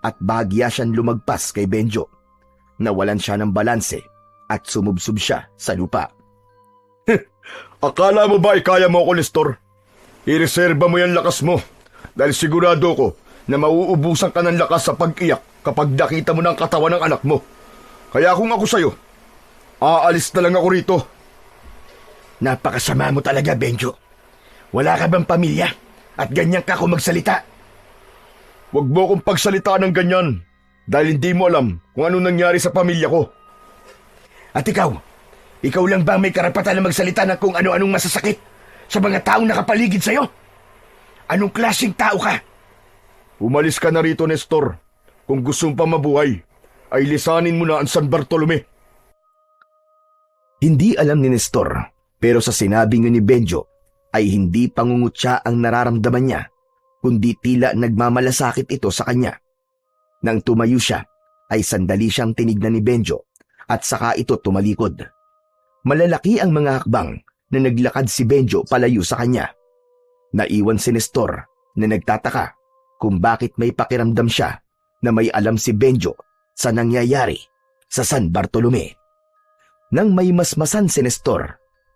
at bahagya siyang lumagpas kay Benjo. Nawalan siya ng balanse at sumubsob siya sa lupa. Akala mo ba ay kaya mo ako, Nestor? Ireserba mo yung lakas mo dahil sigurado ko na mauubusan ka ng lakas sa pag-iyak kapag nakita mo ng katawan ng anak mo. Kaya kung ako sa'yo, aalis na lang ako rito. Napakasama mo talaga, Benjo. Wala ka bang pamilya at ganyan ka kung magsalita? Huwag mo akong pagsalitaan ng ganyan dahil hindi mo alam kung ano nangyari sa pamilya ko. At ikaw lang ba may karapatan na magsalita ng kung ano-anong masasakit sa mga taong nakapaligid sa'yo? Anong klaseng tao ka? Umalis ka na rito, Nestor. Kung gusto mo pa mabuhay, ay lisanin mo na ang San Bartolome. Hindi alam ni Nestor, pero sa sinabi ni Benjo ay hindi pangungutya ang nararamdaman niya, kundi tila nagmamalasakit ito sa kanya. Nang tumayo siya, ay sandali siyang tinignan ni Benjo at saka ito tumalikod. Malalaki ang mga hakbang na naglakad si Benjo palayo sa kanya. Naiwan si Nestor na nagtataka kung bakit may pakiramdam siya na may alam si Benjo sa nangyayari sa San Bartolome. Nang may masmasan si Nestor,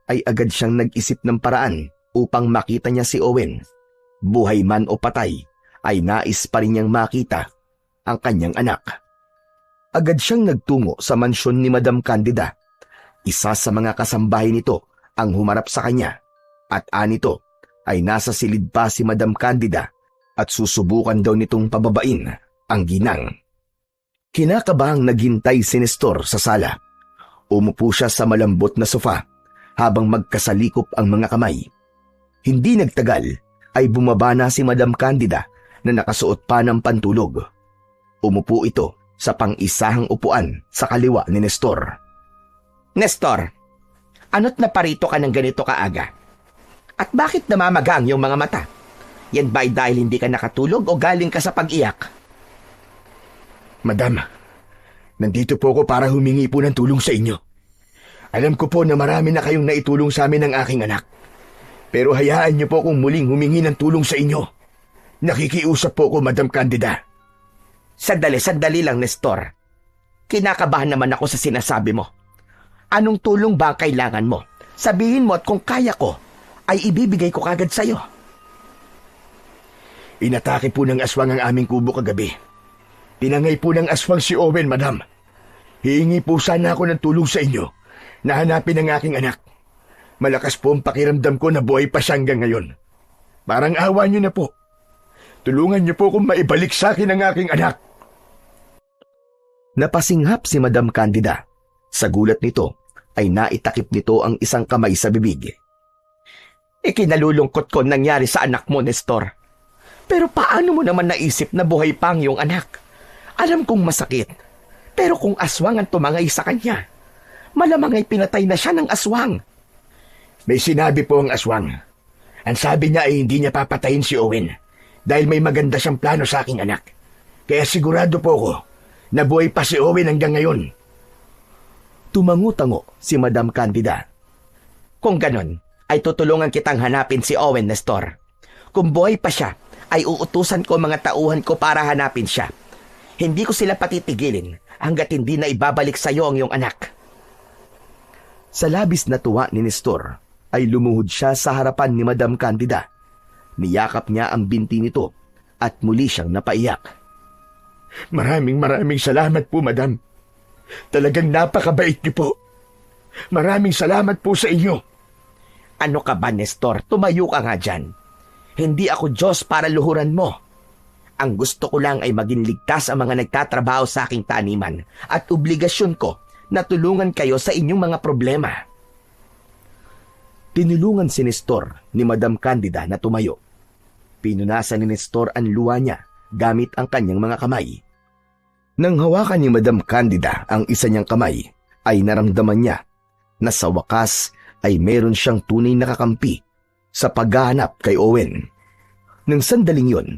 ay agad siyang nag-isip ng paraan upang makita niya si Owen. Buhay man o patay, ay nais pa rin niyang makita ang kanyang anak. Agad siyang nagtungo sa mansyon ni Madam Candida. Isa sa mga kasambahay nito ang humarap sa kanya at anito ay nasa silid pa si Madam Candida at susubukan daw nitong pababain ang ginang. Kinakabahang naghintay si Nestor sa sala. Umupo siya sa malambot na sofa habang magkasalikop ang mga kamay. Hindi nagtagal ay bumaba na si Madam Candida na nakasuot pa ng pantulog. Umupo ito sa pang-isahang upuan sa kaliwa ni Nestor. Nestor, ano't naparito ka ng ganito kaaga? At bakit namamagang yung mga mata? Yan ba ay dahil hindi ka nakatulog o galing ka sa pag-iyak? Madam, nandito po ako para humingi po ng tulong sa inyo. Alam ko po na marami na kayong naitulong sa amin ng aking anak. Pero hayaan niyo po kung muling humingi ng tulong sa inyo. Nakikiusap po ako, Madam Candida. Sandali lang, Nestor. Kinakabahan naman ako sa sinasabi mo. Anong tulong ba ang kailangan mo? Sabihin mo at kung kaya ko, ay ibibigay ko kagad sa'yo. Inatake po ng aswang ang aming kubo kagabi. Pinangay po ng aswang si Owen, madam. Hihingi po sana ako ng tulong sa inyo na hanapin ang aking anak. Malakas po ang pakiramdam ko na buhay pa siya hanggang ngayon. Parang awa niyo na po. Tulungan niyo po kung maibalik sa akin ang aking anak. Napasinghap si Madam Candida. Sa gulat nito ay naitakip nito ang isang kamay sa bibig. Ikinalulungkot ko nangyari sa anak mo, Nestor. Pero paano mo naman naisip na buhay pa ang iyong anak? Alam kong masakit. Pero kung aswang ang tumangay sa kanya, malamang ay pinatay na siya ng aswang. May sinabi po ang aswang. Ang sabi niya ay hindi niya papatayin si Owen dahil may maganda siyang plano sa aking anak. Kaya sigurado po ko na buhay pa si Owen hanggang ngayon. Tumango-tango si Madam Candida. Kung ganon, ay tutulungan kitang hanapin si Owen, Nestor. Kung buhay pa siya, ay uutusan ko mga tauhan ko para hanapin siya. Hindi ko sila patitigilin hanggat hindi na ibabalik sa iyo ang iyong anak. Sa labis na tuwa ni Nestor, ay lumuhod siya sa harapan ni Madam Candida. Niyakap niya ang binti nito at muli siyang napaiyak. Maraming salamat po, madam. Talagang napakabait niyo po. Maraming salamat po sa inyo. Ano ka ba, Nestor? Tumayo ka nga dyan. Hindi ako Diyos para luhuran mo. Ang gusto ko lang ay maging ligtas ang mga nagtatrabaho sa aking taniman at obligasyon ko na tulungan kayo sa inyong mga problema. Tinulungan si Nestor ni Madam Candida na tumayo. Pinunasan ni Nestor ang luha niya gamit ang kanyang mga kamay. Nang hawakan ni Madam Candida ang isa niyang kamay, ay naramdaman niya na sa wakas ay meron siyang tunay na kakampi sa paghahanap kay Owen. Nang sandaling yon,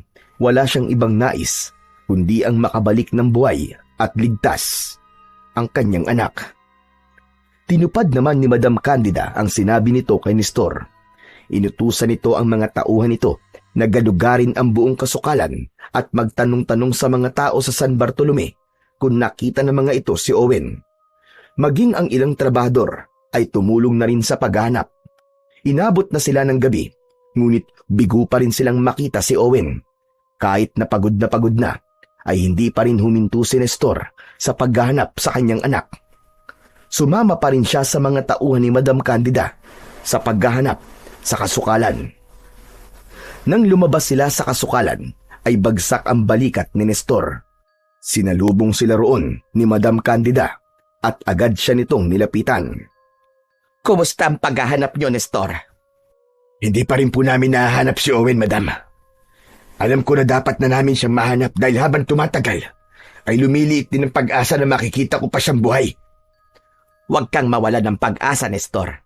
wala siyang ibang nais kundi ang makabalik ng buhay at ligtas ang kanyang anak. Tinupad naman ni Madam Candida ang sinabi nito kay Nestor. Inutusan nito ang mga tauhan nito na galugarin ang buong kasukalan at magtanong-tanong sa mga tao sa San Bartolome kung nakita ng mga ito si Owen. Maging ang ilang trabahador ay tumulong na rin sa paghahanap. Inabot na sila ng gabi, ngunit bigo pa rin silang makita si Owen. Kahit na pagod na, ay hindi pa rin huminto si Nestor sa paghahanap sa kanyang anak. Sumama pa rin siya sa mga tauhan ni Madam Candida sa paghahanap sa kasukalan. Nang lumabas sila sa kasukalan, ay bagsak ang balikat ni Nestor. Sinalubong sila roon ni Madam Candida at agad siya nitong nilapitan. Kumusta ang paghahanap niyo, Nestor? Hindi pa rin po namin nahahanap si Owen, madam. Alam ko na dapat na namin siyang mahanap dahil habang tumatagal, ay lumiliit din ang pag-asa na makikita ko pa siyang buhay. Huwag kang mawala ng pag-asa, Nestor.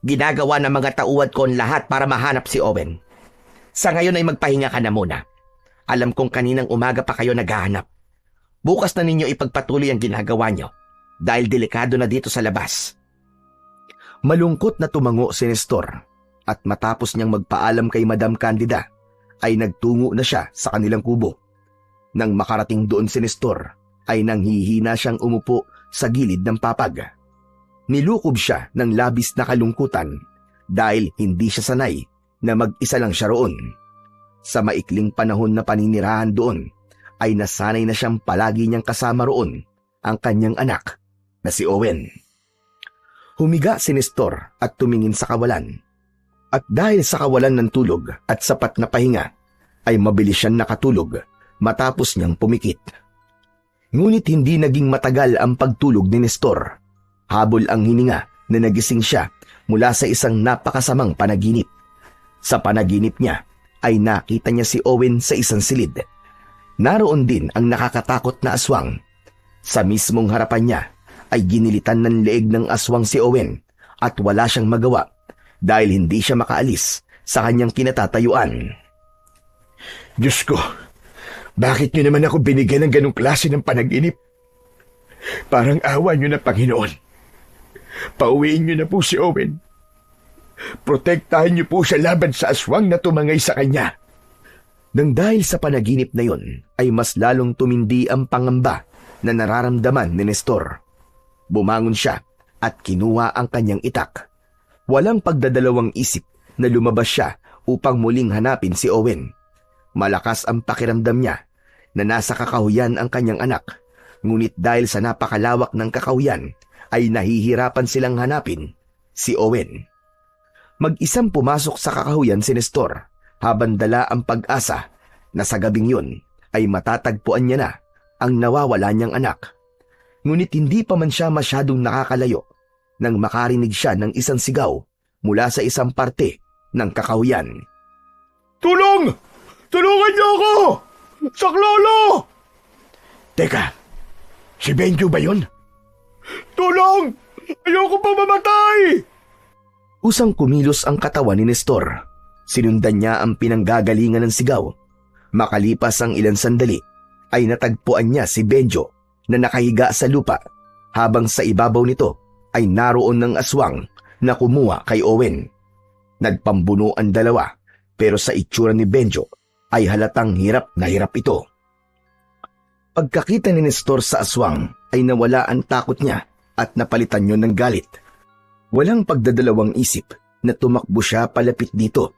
Ginagawa ng mga tauhan ko ang lahat para mahanap si Owen. Sa ngayon ay magpahinga ka na muna. Alam kong kaninang umaga pa kayo naghahanap. Bukas na ninyo ipagpatuloy ang ginagawa nyo dahil delikado na dito sa labas. Malungkot na tumango si Nestor at matapos niyang magpaalam kay Madam Candida, ay nagtungo na siya sa kanilang kubo. Nang makarating doon si Nestor, ay nanghihina siyang umupo sa gilid ng papag. Nilukob siya ng labis na kalungkutan dahil hindi siya sanay na mag-isa lang siya roon. Sa maikling panahon na paninirahan doon, ay nasanay na siyang palagi niyang kasama roon ang kanyang anak na si Owen. Humiga si Nestor at tumingin sa kawalan. At dahil sa kawalan ng tulog at sapat na pahinga, ay mabilis siyang nakatulog matapos niyang pumikit. Ngunit hindi naging matagal ang pagtulog ni Nestor. Habol ang hininga na nagising siya mula sa isang napakasamang panaginip. Sa panaginip niya ay nakita niya si Owen sa isang silid. Naroon din ang nakakatakot na aswang. Sa mismong harapan niya ay ginilitan ng leeg ng aswang si Owen at wala siyang magawa dahil hindi siya makaalis sa kanyang kinatatayuan. Diyos ko, bakit niyo naman ako binigyan ng ganong klase ng panaginip? Parang awa niyo na, Panginoon. Pauwiin niyo na po si Owen. Protektahan niyo po siya laban sa aswang na tumangay sa kanya. Nang dahil sa panaginip na yon, ay mas lalong tumindi ang pangamba na nararamdaman ni Nestor. Bumangon siya at kinuha ang kanyang itak. Walang pagdadalawang isip na lumabas siya upang muling hanapin si Owen. Malakas ang pakiramdam niya na nasa kakahuyan ang kanyang anak, ngunit dahil sa napakalawak ng kakahuyan ay nahihirapan silang hanapin si Owen. Mag-isang pumasok sa kakahuyan si Nestor habang dala ang pag-asa na sa gabing yun ay matatagpuan niya na ang nawawala niyang anak. Ngunit hindi pa man siya masyadong nakakalayo nang makarinig siya ng isang sigaw mula sa isang parte ng kakahuyan. Tulong! Tulungan niyo ako! Saklolo! Teka, si Benjo ba yun? Tulong! Ayoko pa mamatay! Usang kumilos ang katawan ni Nestor. Sinundan niya ang pinanggagalingan ng sigaw. Makalipas ang ilang sandali, ay natagpuan niya si Benjo na nakahiga sa lupa, habang sa ibabaw nito ay naroon ng aswang na kumuha kay Owen. Nagpambuno ang dalawa, pero sa itsura ni Benjo ay halatang hirap na hirap ito. Pagkakita ni Nestor sa aswang ay nawala ang takot niya at napalitan yon ng galit. Walang pagdadalawang isip na tumakbo siya palapit dito.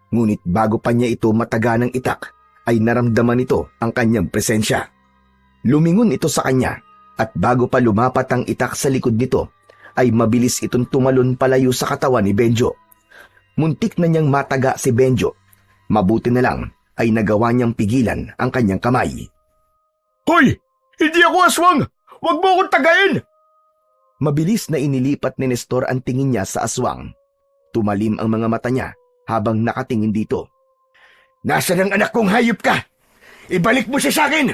Ngunit bago pa niya ito mataga ng itak, ay naramdaman nito ang kanyang presensya. Lumingon ito sa kanya at bago pa lumapat ang itak sa likod nito, ay mabilis itong tumalon palayo sa katawan ni Benjo. Muntik na niyang mataga si Benjo. Mabuti na lang ay nagawa niyang pigilan ang kanyang kamay. Hoy! Hindi ako aswang! Huwag mo akong tagain! Mabilis na inilipat ni Nestor ang tingin niya sa aswang. Tumalim ang mga mata niya habang nakatingin dito. Nasaan ang anak kong hayop ka? Ibalik mo siya sa akin!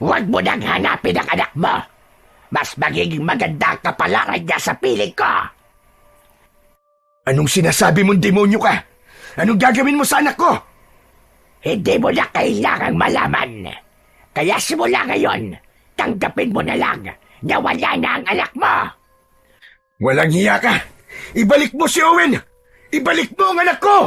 Huwag mo nang hanapin ang anak mo. Mas magiging maganda ang kapalaran niya sa piling ko. Anong sinasabi mong demonyo ka? Anong gagawin mo sa anak ko? Hindi mo na kailangang malaman. Kaya simula ngayon, tanggapin mo na lang na wala na ang anak mo. Walang hiya ka! Ibalik mo si Owen! Ibalik mo ang anak ko!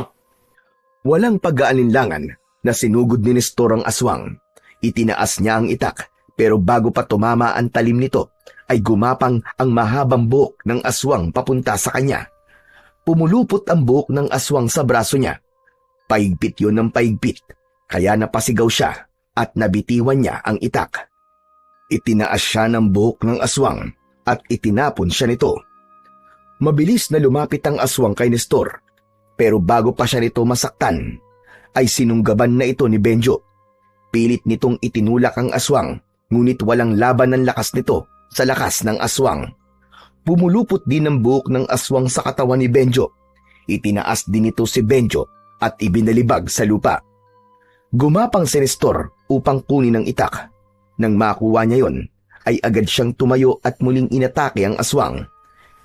Walang pag-aalinlangan na sinugod ni Nestor ang aswang. Itinaas niya ang itak, pero bago pa tumama ang talim nito, ay gumapang ang mahabang buhok ng aswang papunta sa kanya. Pumulupot ang buhok ng aswang sa braso niya. Paigpit yun ng paigpit, kaya napasigaw siya at nabitiwan niya ang itak. Itinaas siya ng buhok ng aswang at itinapon siya nito. Mabilis na lumapit ang aswang kay Nestor, pero bago pa siya nito masaktan, ay sinunggaban na ito ni Benjo. Pilit nitong itinulak ang aswang, ngunit walang laban ng lakas nito sa lakas ng aswang. Pumulupot din ang buhok ng aswang sa katawan ni Benjo. Itinaas din ito si Benjo at ibinalibag sa lupa. Gumapang si Nestor upang kunin ang itak. Nang makuha niya yon, ay agad siyang tumayo at muling inatake ang aswang.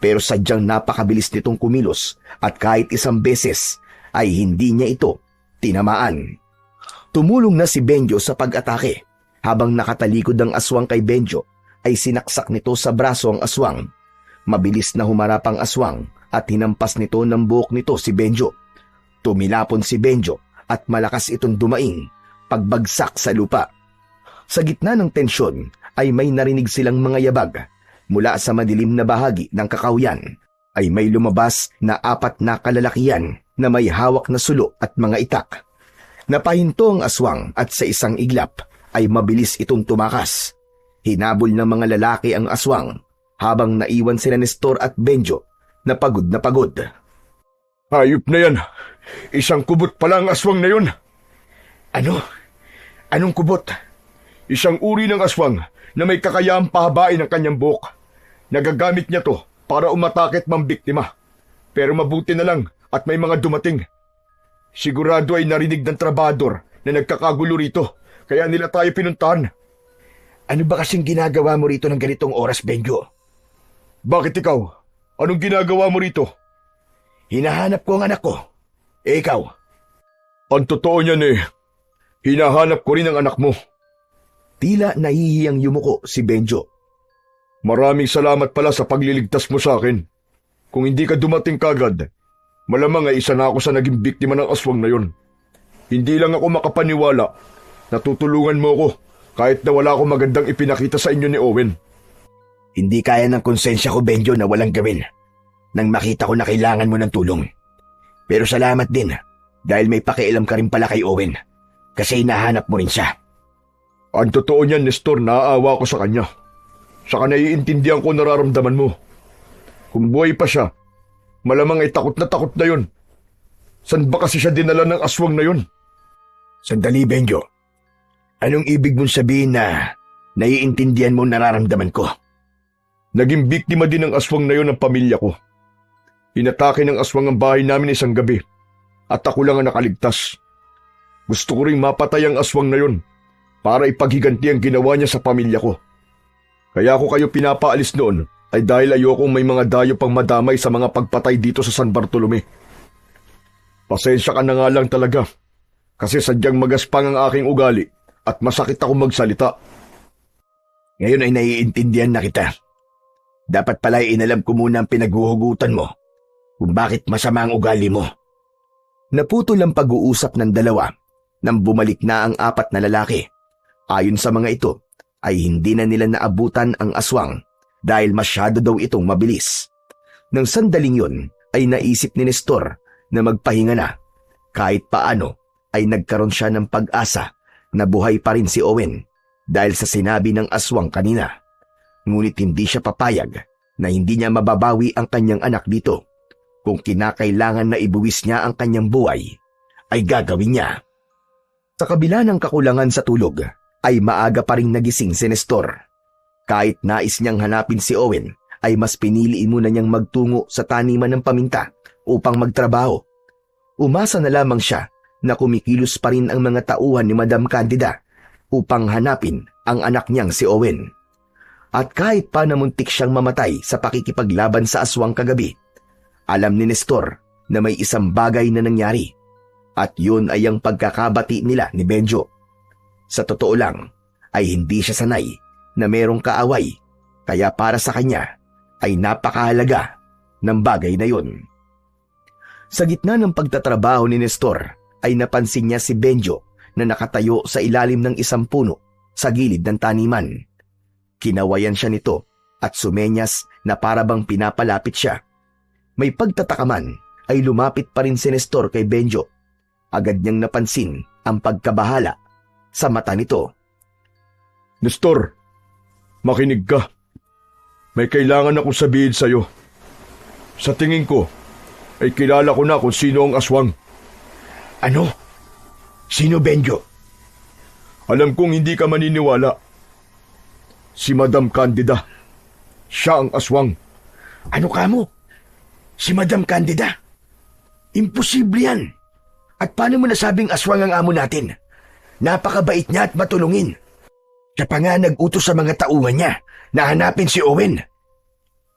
Pero sadyang napakabilis nitong kumilos at kahit isang beses ay hindi niya ito tinamaan. Tumulong na si Benjo sa pag-atake. Habang nakatalikod ang aswang kay Benjo, ay sinaksak nito sa braso ang aswang. Mabilis na humarap ang aswang at hinampas nito ng buhok nito si Benjo. Tumilapon si Benjo at malakas itong dumaing, pagbagsak sa lupa. Sa gitna ng tensyon ay may narinig silang mga yabag. Mula sa madilim na bahagi ng kakahuyan ay may lumabas na 4 na kalalakihan na may hawak na sulo at mga itak. Napahinto ang aswang at sa isang iglap ay mabilis itong tumakas. Hinabol ng mga lalaki ang aswang habang naiwan sila Nestor at Benjo na pagod na pagod. Hayop na yan! Isang kubot pala ang aswang na yun! Ano? Anong kubot? Isang uri ng aswang na may kakayahang pahabain ang kanyang buhok. Nagagamit niya to para umatake at mambiktima. Pero mabuti na lang at may mga dumating. Sigurado ay narinig ng trabador na nagkakagulo rito, kaya nila tayo pinuntahan. Ano ba kasing ginagawa mo rito ng ganitong oras, Benjo? Bakit ikaw? Anong ginagawa mo rito? Hinahanap ko ang anak ko. Ikaw? Ang totoo niyan hinahanap ko rin ang anak mo. Tila nahihiyang yumuko si Benjo. Maraming salamat pala sa pagliligtas mo sa akin. Kung hindi ka dumating kagad, malamang ay isa na ako sa naging biktima ng aswang na yon. Hindi lang ako makapaniwala. Natutulungan mo ako kahit na wala akong magandang ipinakita sa inyo ni Owen. Hindi kaya ng konsensya ko, Benjo, na walang gawin nang makita ko na kailangan mo ng tulong. Pero salamat din dahil may pakialam ka rin pala kay Owen. kasi hinahanap mo rin siya. Ang totoo niyan, Nestor, naaawa ko sa kanya. Saka naiintindihan ko nararamdaman mo. Kung buhay pa siya, malamang ay takot na yun. San ba kasi siya dinala ng aswang na yun? Sandali, Benjo. Anong ibig mong sabihin na naiintindihan mo nararamdaman ko? Naging biktima din ng aswang na yun ang pamilya ko. Inatake ng aswang ang bahay namin isang gabi at ako lang ang nakaligtas. Gusto ko ring mapatay ang aswang na yun para ipaghiganti ang ginawa niya sa pamilya ko. Kaya ako kayo pinapaalis noon ay dahil ayokong may mga dayo pang madamay sa mga pagpatay dito sa San Bartolome. Pasensya ka na nga lang talaga kasi sadyang magaspang ang aking ugali at masakit ako magsalita. Ngayon ay naiintindihan na kita. Dapat pala inalam ko muna ang pinaghuhugutan mo kung bakit masama ang ugali mo. Naputol ang pag-uusap ng dalawa nang bumalik na ang 4 na lalaki. Ayon sa mga ito, ay hindi na nila naabutan ang aswang dahil masyado daw itong mabilis. Nang sandaling yun, ay naisip ni Nestor na magpahinga na. Kahit paano, ay nagkaroon siya ng pag-asa na buhay pa rin si Owen dahil sa sinabi ng aswang kanina. Ngunit hindi siya papayag na hindi niya mababawi ang kanyang anak dito. Kung kinakailangan na ibuwis niya ang kanyang buhay, ay gagawin niya. Sa kabila ng kakulangan sa tulog, ay maaga pa ring nagising si Nestor. Kahit nais niyang hanapin si Owen, ay mas pinili muna niyang magtungo sa taniman ng paminta upang magtrabaho. Umasa na lamang siya na kumikilos pa rin ang mga tauhan ni Madam Candida upang hanapin ang anak niyang si Owen. At kahit pa namuntik siyang mamatay sa pakikipaglaban sa aswang kagabi, alam ni Nestor na may isang bagay na nangyari at yun ay ang pagkakabati nila ni Benjo. Sa totoo lang ay hindi siya sanay na merong kaaway kaya para sa kanya ay napakahalaga ng bagay na yun. Sa gitna ng pagtatrabaho ni Nestor ay napansin niya si Benjo na nakatayo sa ilalim ng isang puno sa gilid ng taniman. Kinawayan siya nito at sumenyas na parabang pinapalapit siya. May pagtatakaman ay lumapit pa rin si Nestor kay Benjo. Agad niyang napansin ang pagkabahala sa mata nito. Nestor, makinig ka. May kailangan akong sabihin sa'yo. Sa tingin ko, ay kilala ko na kung sino ang aswang. Ano? Sino, Benjo? Alam kong hindi ka maniniwala. Si Madam Candida. Siya ang aswang. Ano ka mo? Si Madam Candida? Imposible yan. At paano mo nasabing aswang ang amo natin? Napakabait niya at matulungin. Siya pa nga nag-utos sa mga tauhan niya na hanapin si Owen.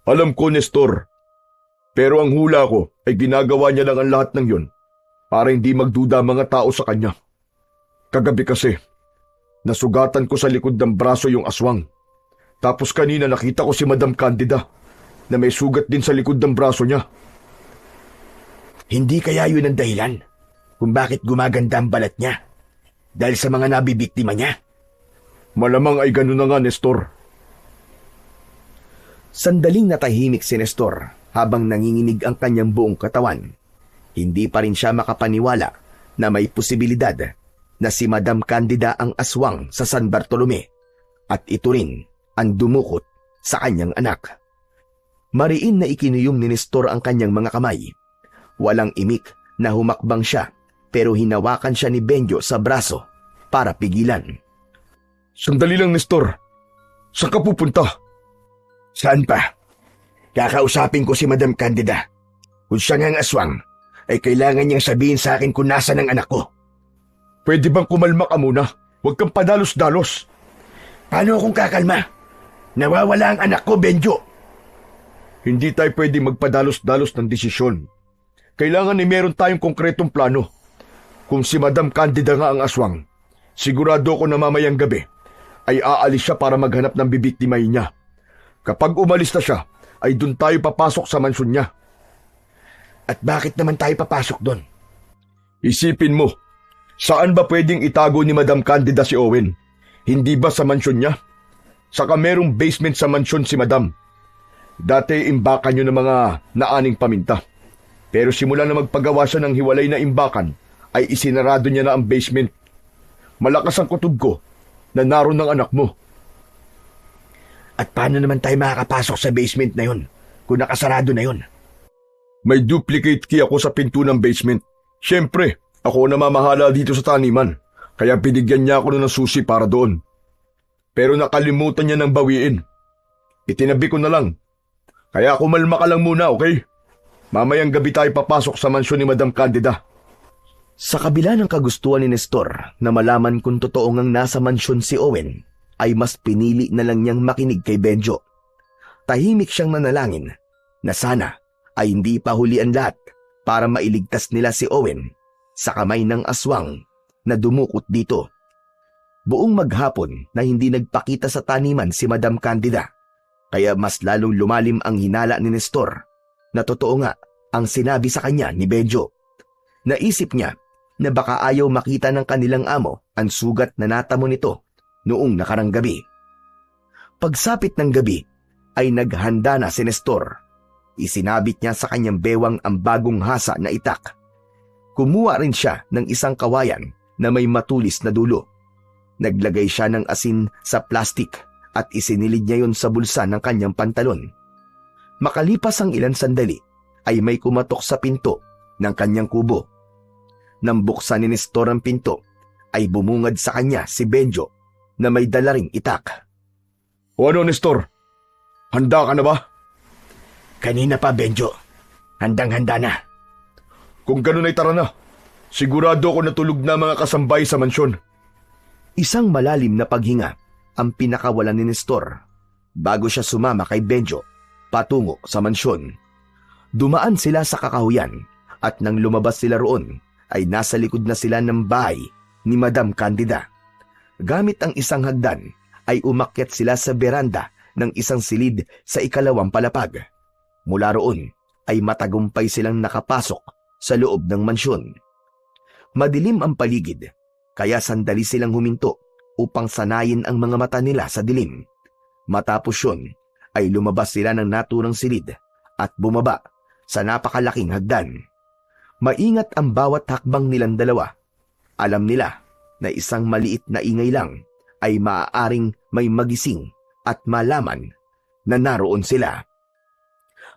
Alam ko, Nestor. Pero ang hula ko ay ginagawa niya lang ang lahat ng yun para hindi magduda mga tao sa kanya. Kagabi kasi, nasugatan ko sa likod ng braso yung aswang. Tapos kanina nakita ko si Madam Candida na may sugat din sa likod ng braso niya. Hindi kaya yun ang dahilan kung bakit gumaganda ang balat niya? Dahil sa mga nabibiktima niya? Malamang ay ganun na nga, Nestor. Sandaling natahimik si Nestor habang nanginginig ang kanyang buong katawan. Hindi pa rin siya makapaniwala na may posibilidad na si Madam Candida ang aswang sa San Bartolome at ito rin ang dumukot sa kanyang anak. Mariin na ikinuyom ni Nestor ang kanyang mga kamay. Walang imik na humakbang siya pero hinawakan siya ni Benjo sa braso para pigilan. Sandali lang, Nestor. Saan ka pupunta? Saan pa? Kakausapin ko si Madam Candida. Kung siya nga ang aswang, ay kailangan niyang sabihin sa akin kung nasa ng anak ko. Pwede bang kumalma ka muna? Huwag kang padalos-dalos. Paano akong kakalma? Nawawala ang anak ko, Benjo. Hindi tayo pwede magpadalos-dalos ng desisyon. Kailangan ay meron tayong konkretong plano. Kung si Madam Candida nga ang aswang, sigurado ko na mamayang gabi ay aalis siya para maghanap ng bibiktimay niya. Kapag umalis na siya, ay dun tayo papasok sa mansyon niya. At bakit naman tayo papasok doon? Isipin mo, saan ba pwedeng itago ni Madam Candida si Owen? Hindi ba sa mansyon niya? Saka merong basement sa mansyon si Madam. Dati imbakan niyo ng mga naaning paminta. Pero simula na magpagawa siya ng hiwalay na imbakan, ay isinarado niya na ang basement. Malakas ang kutob ko na naroon ng anak mo. At paano naman tayo makakapasok sa basement na yun kung nakasarado na yun? May duplicate key ako sa pinto ng basement. Siyempre, ako ang namamahala dito sa taniman, kaya binigyan niya ako ng susi para doon. Pero nakalimutan niya ng bawiin. Itinabi ko na lang. Kaya kumalma ka lang muna, okay? Mamayang gabi tayo papasok sa mansyon ni Madam Candida. Sa kabila ng kagustuhan ni Nestor na malaman kung totoo ngang nasa mansyon si Owen, ay mas pinili na lang niyang makinig kay Benjo. Tahimik siyang nanalangin na sana ay hindi pa huli ang lahat para mailigtas nila si Owen sa kamay ng aswang na dumukot dito. Buong maghapon na hindi nagpakita sa taniman si Madam Candida, kaya mas lalong lumalim ang hinala ni Nestor na totoo nga ang sinabi sa kanya ni Benjo. Naisip niya na baka ayaw makita ng kanilang amo ang sugat na natamo nito noong nakarang gabi. Pagsapit ng gabi ay naghanda na si Nestor. Isinabit niya sa kanyang bewang ang bagong hasa na itak. Kumuha rin siya ng isang kawayan na may matulis na dulo. Naglagay siya ng asin sa plastik at isinilid niya yon sa bulsa ng kanyang pantalon. Makalipas ang ilang sandali ay may kumatok sa pinto ng kanyang kubo. Nang buksan ni Nestor ang pinto ay bumungad sa kanya si Benjo na may dala ring itak. O ano, Nestor? Handa ka na ba? Kanina pa, Benjo. Handang-handa na. Kung ganun ay tara na. Sigurado ako natulog na mga kasambay sa mansyon. Isang malalim na paghinga ang pinakawalan ni Nestor bago siya sumama kay Benjo patungo sa mansyon. Dumaan sila sa kakahuyan at nang lumabas sila roon ay nasa likod na sila ng bahay ni Madam Candida. Gamit ang isang hagdan ay umakyat sila sa beranda ng isang silid sa ikalawang palapag. Mula roon ay matagumpay silang nakapasok sa loob ng mansyon. Madilim ang paligid, kaya sandali silang huminto upang sanayin ang mga mata nila sa dilim. Matapos yun, ay lumabas sila ng naturang silid at bumaba sa napakalaking hagdan. Maingat ang bawat hakbang nilang dalawa. Alam nila na isang maliit na ingay lang ay maaaring may magising at malaman na naroon sila.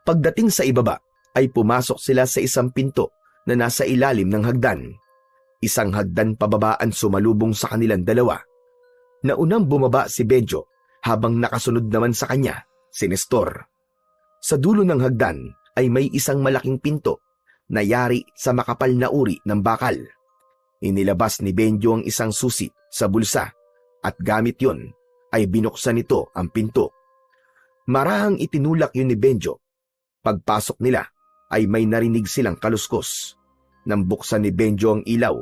Pagdating sa ibaba, ay pumasok sila sa isang pinto na nasa ilalim ng hagdan. Isang hagdan pababa ang sumalubong sa kanilang dalawa. Naunang bumaba si Benjo habang nakasunod naman sa kanya si Nestor. Sa dulo ng hagdan ay may isang malaking pinto na yari sa makapal na uri ng bakal. Inilabas ni Benjo ang isang susi sa bulsa at gamit yon ay binuksan nito ang pinto. Marahang itinulak yun ni Benjo. Pagpasok nila ay may narinig silang kaluskos. Nang buksan ni Benjo ang ilaw,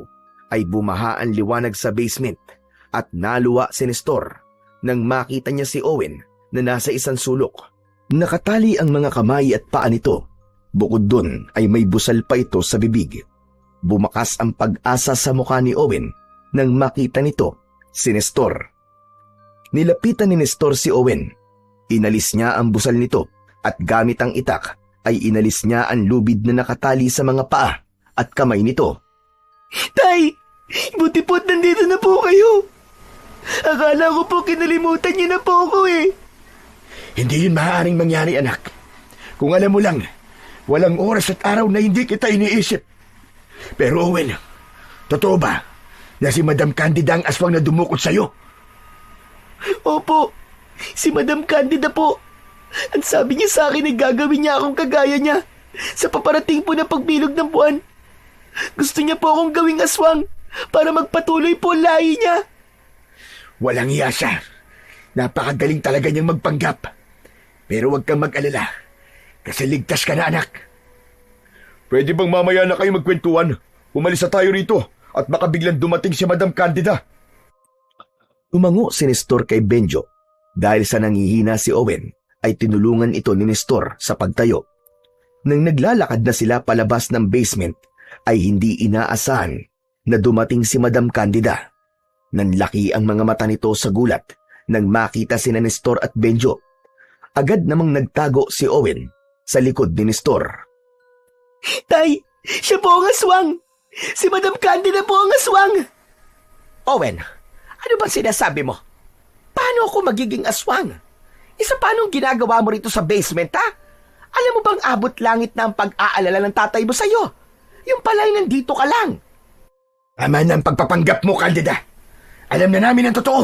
ay bumaha ang liwanag sa basement at naluwa si Nestor nang makita niya si Owen na nasa isang sulok. Nakatali ang mga kamay at paa nito. Bukod dun ay may busal pa ito sa bibig. Bumakas ang pag-asa sa mukha ni Owen nang makita nito si Nestor. Nilapitan ni Nestor si Owen. Inalis niya ang busal nito at gamit ang itak ay inalis niya ang lubid na nakatali sa mga paa at kamay nito. Tay! Buti po't nandito na po kayo! Akala ko po kinalimutan niyo na po ako eh! Hindi yun maaaring mangyari, anak. Kung alam mo lang, walang oras at araw na hindi kita iniisip. Pero Owen, totoo ba na si Madam Candida ang aswang na dumukot sa'yo? Opo, si Madam Candida po. Ang sabi niya sa akin ay gagawin niya akong kagaya niya sa paparating po na pagbilog ng buwan. Gusto niya po akong gawing aswang para magpatuloy po ang lahi niya. Walang iya siya. Napakagaling talaga niyang magpanggap. Pero huwag kang mag-alala kasi ligtas ka na, anak. Pwede bang mamaya na kayo magkwentuhan? Umalis na tayo rito at baka biglang dumating si Madam Candida. Umango si Nestor kay Benjo. Dahil sa nangihina si Owen, ay tinulungan ito ni Nestor sa pagtayo. Nang naglalakad na sila palabas ng basement, ay hindi inaasahan na dumating si Madam Candida. Nanlaki ang mga mata nito sa gulat nang makita sina Nestor at Benjo. Agad namang nagtago si Owen sa likod ni Nestor. Tay, siya po ang aswang! Si Madam Candida po ang aswang! Owen, ano bang sinasabi mo? Paano ako magiging aswang? Isa paanong ginagawa mo rito sa basement, ha? Alam mo bang abot langit na ang pag-aalala ng tatay mo sa'yo? Yung pala'y nandito ka lang. Tama na ang pagpapanggap mo, Candida. Alam na namin ang totoo.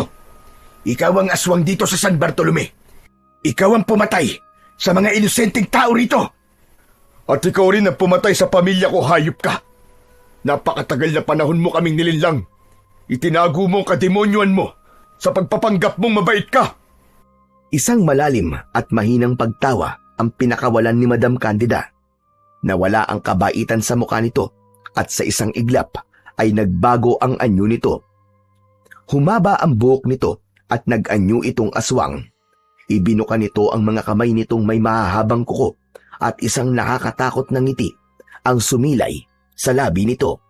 Ikaw ang aswang dito sa San Bartolome. Ikaw ang pumatay sa mga inosenteng tao rito. At ikaw rin ang pumatay sa pamilya ko, hayop ka. Napakatagal na panahon mo kaming nilinlang. Itinago mo ang kademonyoan mo sa pagpapanggap mong mabait ka. Isang malalim at mahinang pagtawa ang pinakawalan ni Madam Candida. Nawala ang kabaitan sa mukha nito at sa isang iglap ay nagbago ang anyo nito. Humaba ang buhok nito at nag-anyo itong aswang. Ibinuka nito ang mga kamay nitong may mahahabang kuko at isang nakakatakot na ngiti ang sumilay sa labi nito.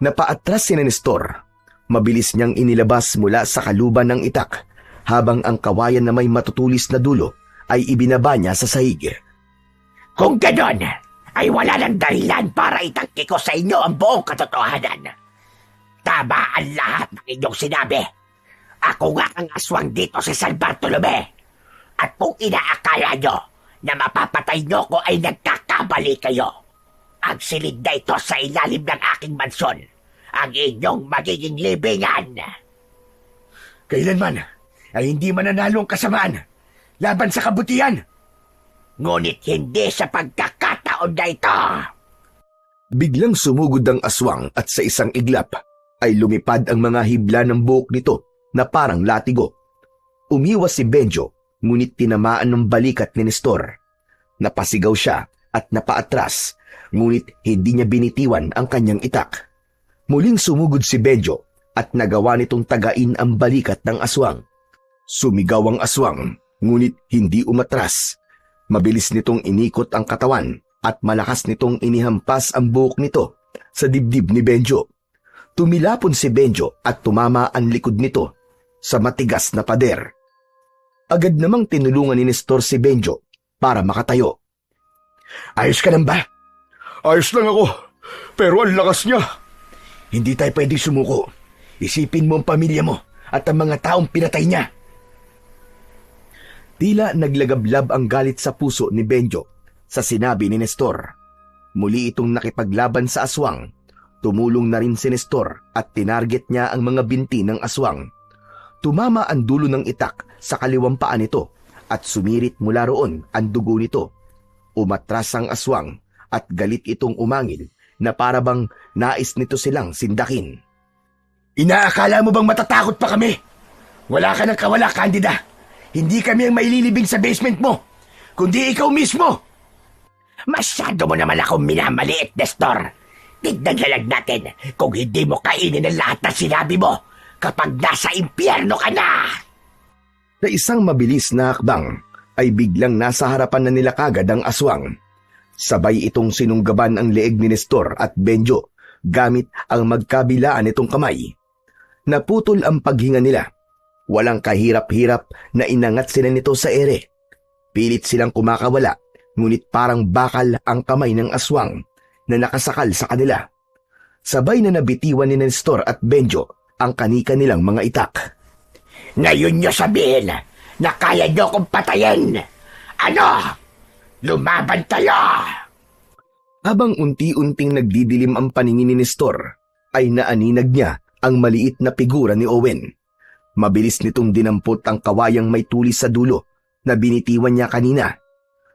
Napaatras si Nestor. Mabilis niyang inilabas mula sa kaluban ng itak habang ang kawayan na may matutulis na dulo ay ibinaba niya sa sahig. Kung ganon, ay wala ng dahilan para itangki ko sa inyo ang buong katotohanan. Tama ang lahat ng inyong sinabi. Ako nga ang aswang dito sa San Bartolome. At kung inaakala nyo na mapapatay nyo ko ay nagkakamali kayo. Ang silid na ito sa ilalim ng aking mansyon, ang inyong magiging libingan. Kailanman ay hindi mananalo ang kasamaan laban sa kabutihan. Ngunit hindi sa pagkakataon na ito. Biglang sumugod ang aswang at sa isang iglap ay lumipad ang mga hibla ng buhok nito na parang latigo. Umiwas si Benjo, ngunit tinamaan ng balikat ni Nestor. Napasigaw siya at napaatras, ngunit hindi niya binitiwan ang kanyang itak. Muling sumugod si Benjo at nagawa nitong tagain ang balikat ng aswang. Sumigaw ang aswang, ngunit hindi umatras. Mabilis nitong inikot ang katawan at malakas nitong inihampas ang buhok nito sa dibdib ni Benjo. Tumilapon si Benjo at tumama ang likod nito sa matigas na pader. Agad namang tinulungan ni Nestor si Benjo para makatayo. Ayos ka lang ba? Ayos lang ako, pero ang lakas niya. Hindi tayo pwedeng sumuko. Isipin mo ang pamilya mo at ang mga taong pinatay niya. Tila naglagablab ang galit sa puso ni Benjo sa sinabi ni Nestor. Muli itong nakipaglaban sa aswang. Tumulong na rin si Nestor at tinarget niya ang mga binti ng aswang. Tumama ang dulo ng itak sa kaliwang paa nito at sumirit mula roon ang dugo nito. Umatras ang aswang at galit itong umangil na parabang nais nito silang sindakin. Inaakala mo bang matatakot pa kami? Wala ka ng kawala, Candida. Hindi kami ang maililibing sa basement mo, kundi ikaw mismo. Masyado mo naman akong minamaliit, Nestor. Tignan na lang natin kung hindi mo kainin ang lahat na sinabi mo kapag nasa impyerno ka na. Sa isang mabilis na hakbang ay biglang nasa harapan na nila kagad ang aswang. Sabay itong sinunggaban ang leeg ni Nestor at Benjo gamit ang magkabilaan nitong kamay. Naputol ang paghinga nila. Walang kahirap-hirap na inangat sila nito sa ere. Pilit silang kumakawala, ngunit parang bakal ang kamay ng aswang na nakasakal sa kanila. Sabay na nabitiwan ni Nestor at Benjo ang kanika nilang mga itak. Ngayon nyo sabihin na kaya nyo kong patayin. Ano? Lumaban tayo! Habang unti-unting nagdidilim ang paningin ni Nestor, ay naaninag niya ang maliit na figura ni Owen. Mabilis nitong dinampot ang kawayang may tulis sa dulo na binitiwan niya kanina.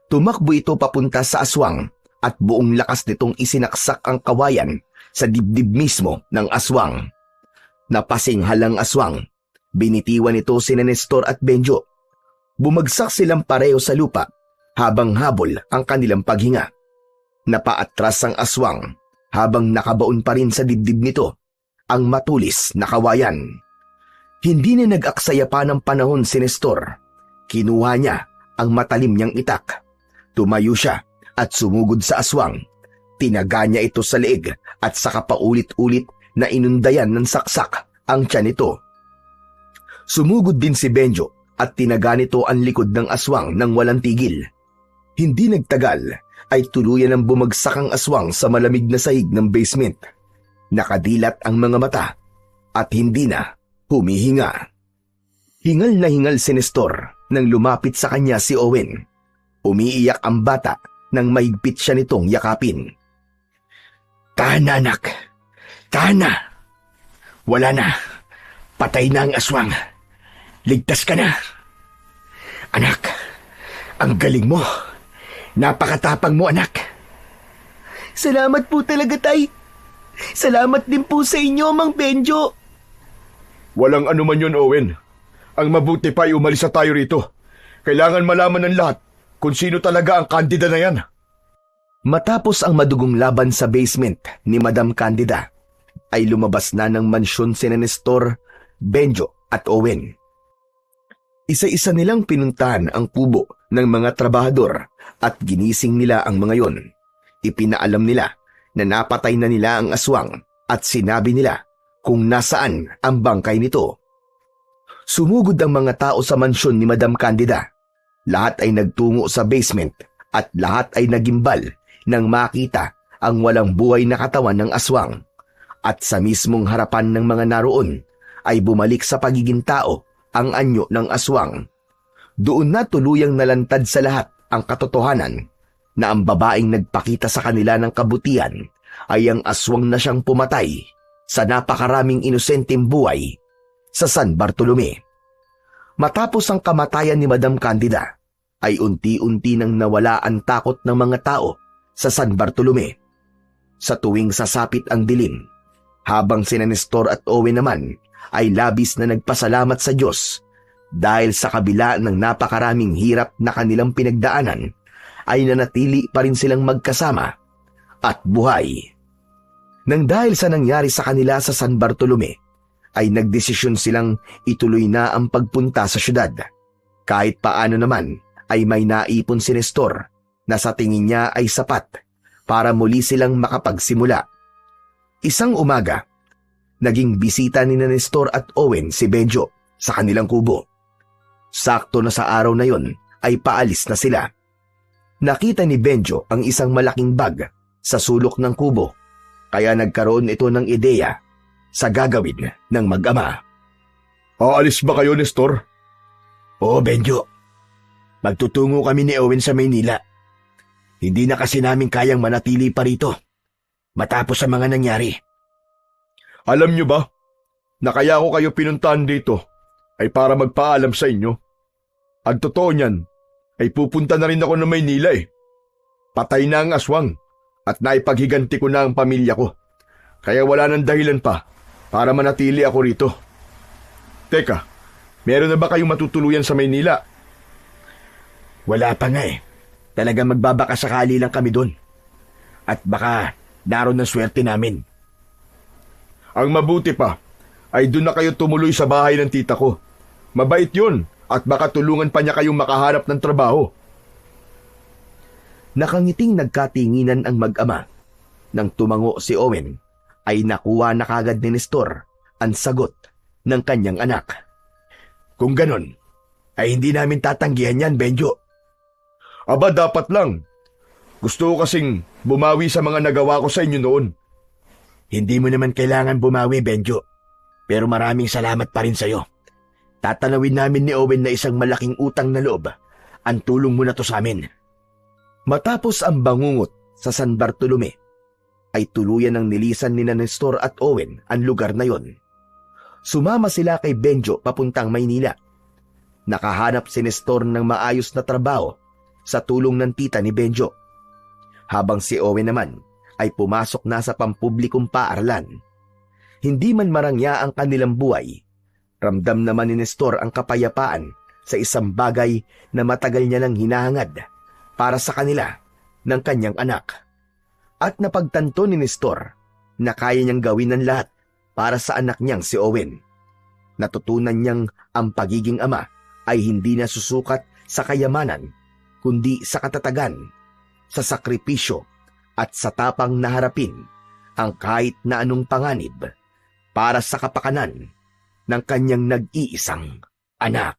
Tumakbo ito papunta sa aswang at buong lakas nitong isinaksak ang kawayan sa dibdib mismo ng aswang. Napasinghal ang aswang. Binitiwan ito sina Nestor at Benjo. Bumagsak silang pareho sa lupa habang habol ang kanilang paghinga. Napaatras ang aswang habang nakabaon pa rin sa dibdib nito ang matulis na kawayan. Hindi na nag-aksaya pa ng panahon si Nestor. Kinuha niya ang matalim niyang itak. Tumayo siya at sumugod sa aswang. Tinaga niya ito sa leeg at saka paulit-ulit na inundayan ng saksak ang tiyan nito. Sumugod din si Benjo at tinaga nito ang likod ng aswang nang walang tigil. Hindi nagtagal ay tuluyan ang bumagsak ang aswang sa malamig na sahig ng basement. Nakadilat ang mga mata at hindi na humihinga. Hingal na hingal si Nestor nang lumapit sa kanya si Owen. Umiiyak ang bata nang mahigpit siya nitong yakapin. Tahan na, anak. Tahan na. Wala na. Patay na ang aswang. Ligtas ka na. Anak, ang galing mo. Napakatapang mo, anak. Salamat po talaga, Tay. Salamat din po sa inyo, Mang Benjo. Walang anuman yun, Owen. Ang mabuti pa ay umalis na tayo rito. Kailangan malaman ng lahat kung sino talaga ang kandida na yan. Matapos ang madugong laban sa basement ni Madam Candida, ay lumabas na ng mansyon sina Nestor, Benjo at Owen. Isa-isa nilang pinuntahan ang kubo ng mga trabahador at ginising nila ang mga yon. Ipinaalam nila na napatay na nila ang aswang at sinabi nila kung nasaan ang bangkay nito. Sumugod ang mga tao sa mansyon ni Madam Candida. Lahat ay nagtungo sa basement at lahat ay nagimbal nang makita ang walang buhay na katawan ng aswang. At sa mismong harapan ng mga naroon ay bumalik sa pagiging tao ang anyo ng aswang. Doon na tuluyang nalantad sa lahat ang katotohanan na ang babaeng nagpakita sa kanila ng kabutihan ay ang aswang na siyang pumatay sa napakaraming inosenteng buhay sa San Bartolome. Matapos ang kamatayan ni Madam Candida, ay unti-unti nang nawala ang takot ng mga tao sa San Bartolome. Sa tuwing sasapit ang dilim, habang sina Nestor at Owen naman ay labis na nagpasalamat sa Diyos dahil sa kabila ng napakaraming hirap na kanilang pinagdaanan, ay nanatili pa rin silang magkasama at buhay. Nang dahil sa nangyari sa kanila sa San Bartolome, ay nagdesisyon silang ituloy na ang pagpunta sa syudad. Kahit paano naman ay may naipon si Nestor na sa tingin niya ay sapat para muli silang makapagsimula. Isang umaga, naging bisita ni Nestor at Owen si Benjo sa kanilang kubo. Sakto na sa araw na yon ay paalis na sila. Nakita ni Benjo ang isang malaking bag sa sulok ng kubo, kaya nagkaroon ito ng ideya sa gagawin ng mag-ama. Aalis ba kayo, Nestor? Oo, Benjo. Magtutungo kami ni Owen sa Maynila. Hindi na kasi namin kayang manatili pa rito matapos ang mga nangyari. Alam niyo ba, na kaya ko kayo pinuntahan dito ay para magpaalam sa inyo. Ang totoo niyan, ay pupunta na rin ako ng Maynila eh. Patay na ang aswang at naipaghiganti ko na ang pamilya ko. Kaya wala nang dahilan pa para manatili ako rito. Teka, meron na ba kayong matutuluyan sa Maynila? Wala pa nga eh. Talagang magbabakasakali lang kami doon. At baka naroon ang swerte namin. Ang mabuti pa ay doon na kayo tumuloy sa bahay ng tita ko. Mabait yun at baka tulungan pa niya kayong makahanap ng trabaho. Nakangiting nagkatinginan ang mag-ama. Nang tumango si Owen, ay nakuha na kagad ni Nestor ang sagot ng kanyang anak. Kung ganon, ay hindi namin tatanggihan yan, Benjo. Aba, dapat lang. Gusto ko kasing bumawi sa mga nagawa ko sa inyo noon. Hindi mo naman kailangan bumawi, Benjo. Pero maraming salamat pa rin sa'yo. Tatanawin namin ni Owen na isang malaking utang na loob. Ang tulong mo na to sa amin. Matapos ang bangungot sa San Bartolome, ay tuluyan ng nilisan ni Nestor at Owen ang lugar na yon. Sumama sila kay Benjo papuntang Maynila. Nakahanap si Nestor ng maayos na trabaho sa tulong ng tita ni Benjo, habang si Owen naman ay pumasok na sa pampublikong paaralan. Hindi man marangya ang kanilang buhay, ramdam naman ni Nestor ang kapayapaan sa isang bagay na matagal niya nang hinahangad para sa kanila ng kanyang anak. At napagtanto ni Nestor na kaya niyang gawin ang lahat para sa anak niyang si Owen. Natutunan niyang ang pagiging ama ay hindi na susukat sa kayamanan, kundi sa katatagan, sa sakripisyo at sa tapang na harapin ang kahit na anong panganib para sa kapakanan ng kanyang nag-iisang anak.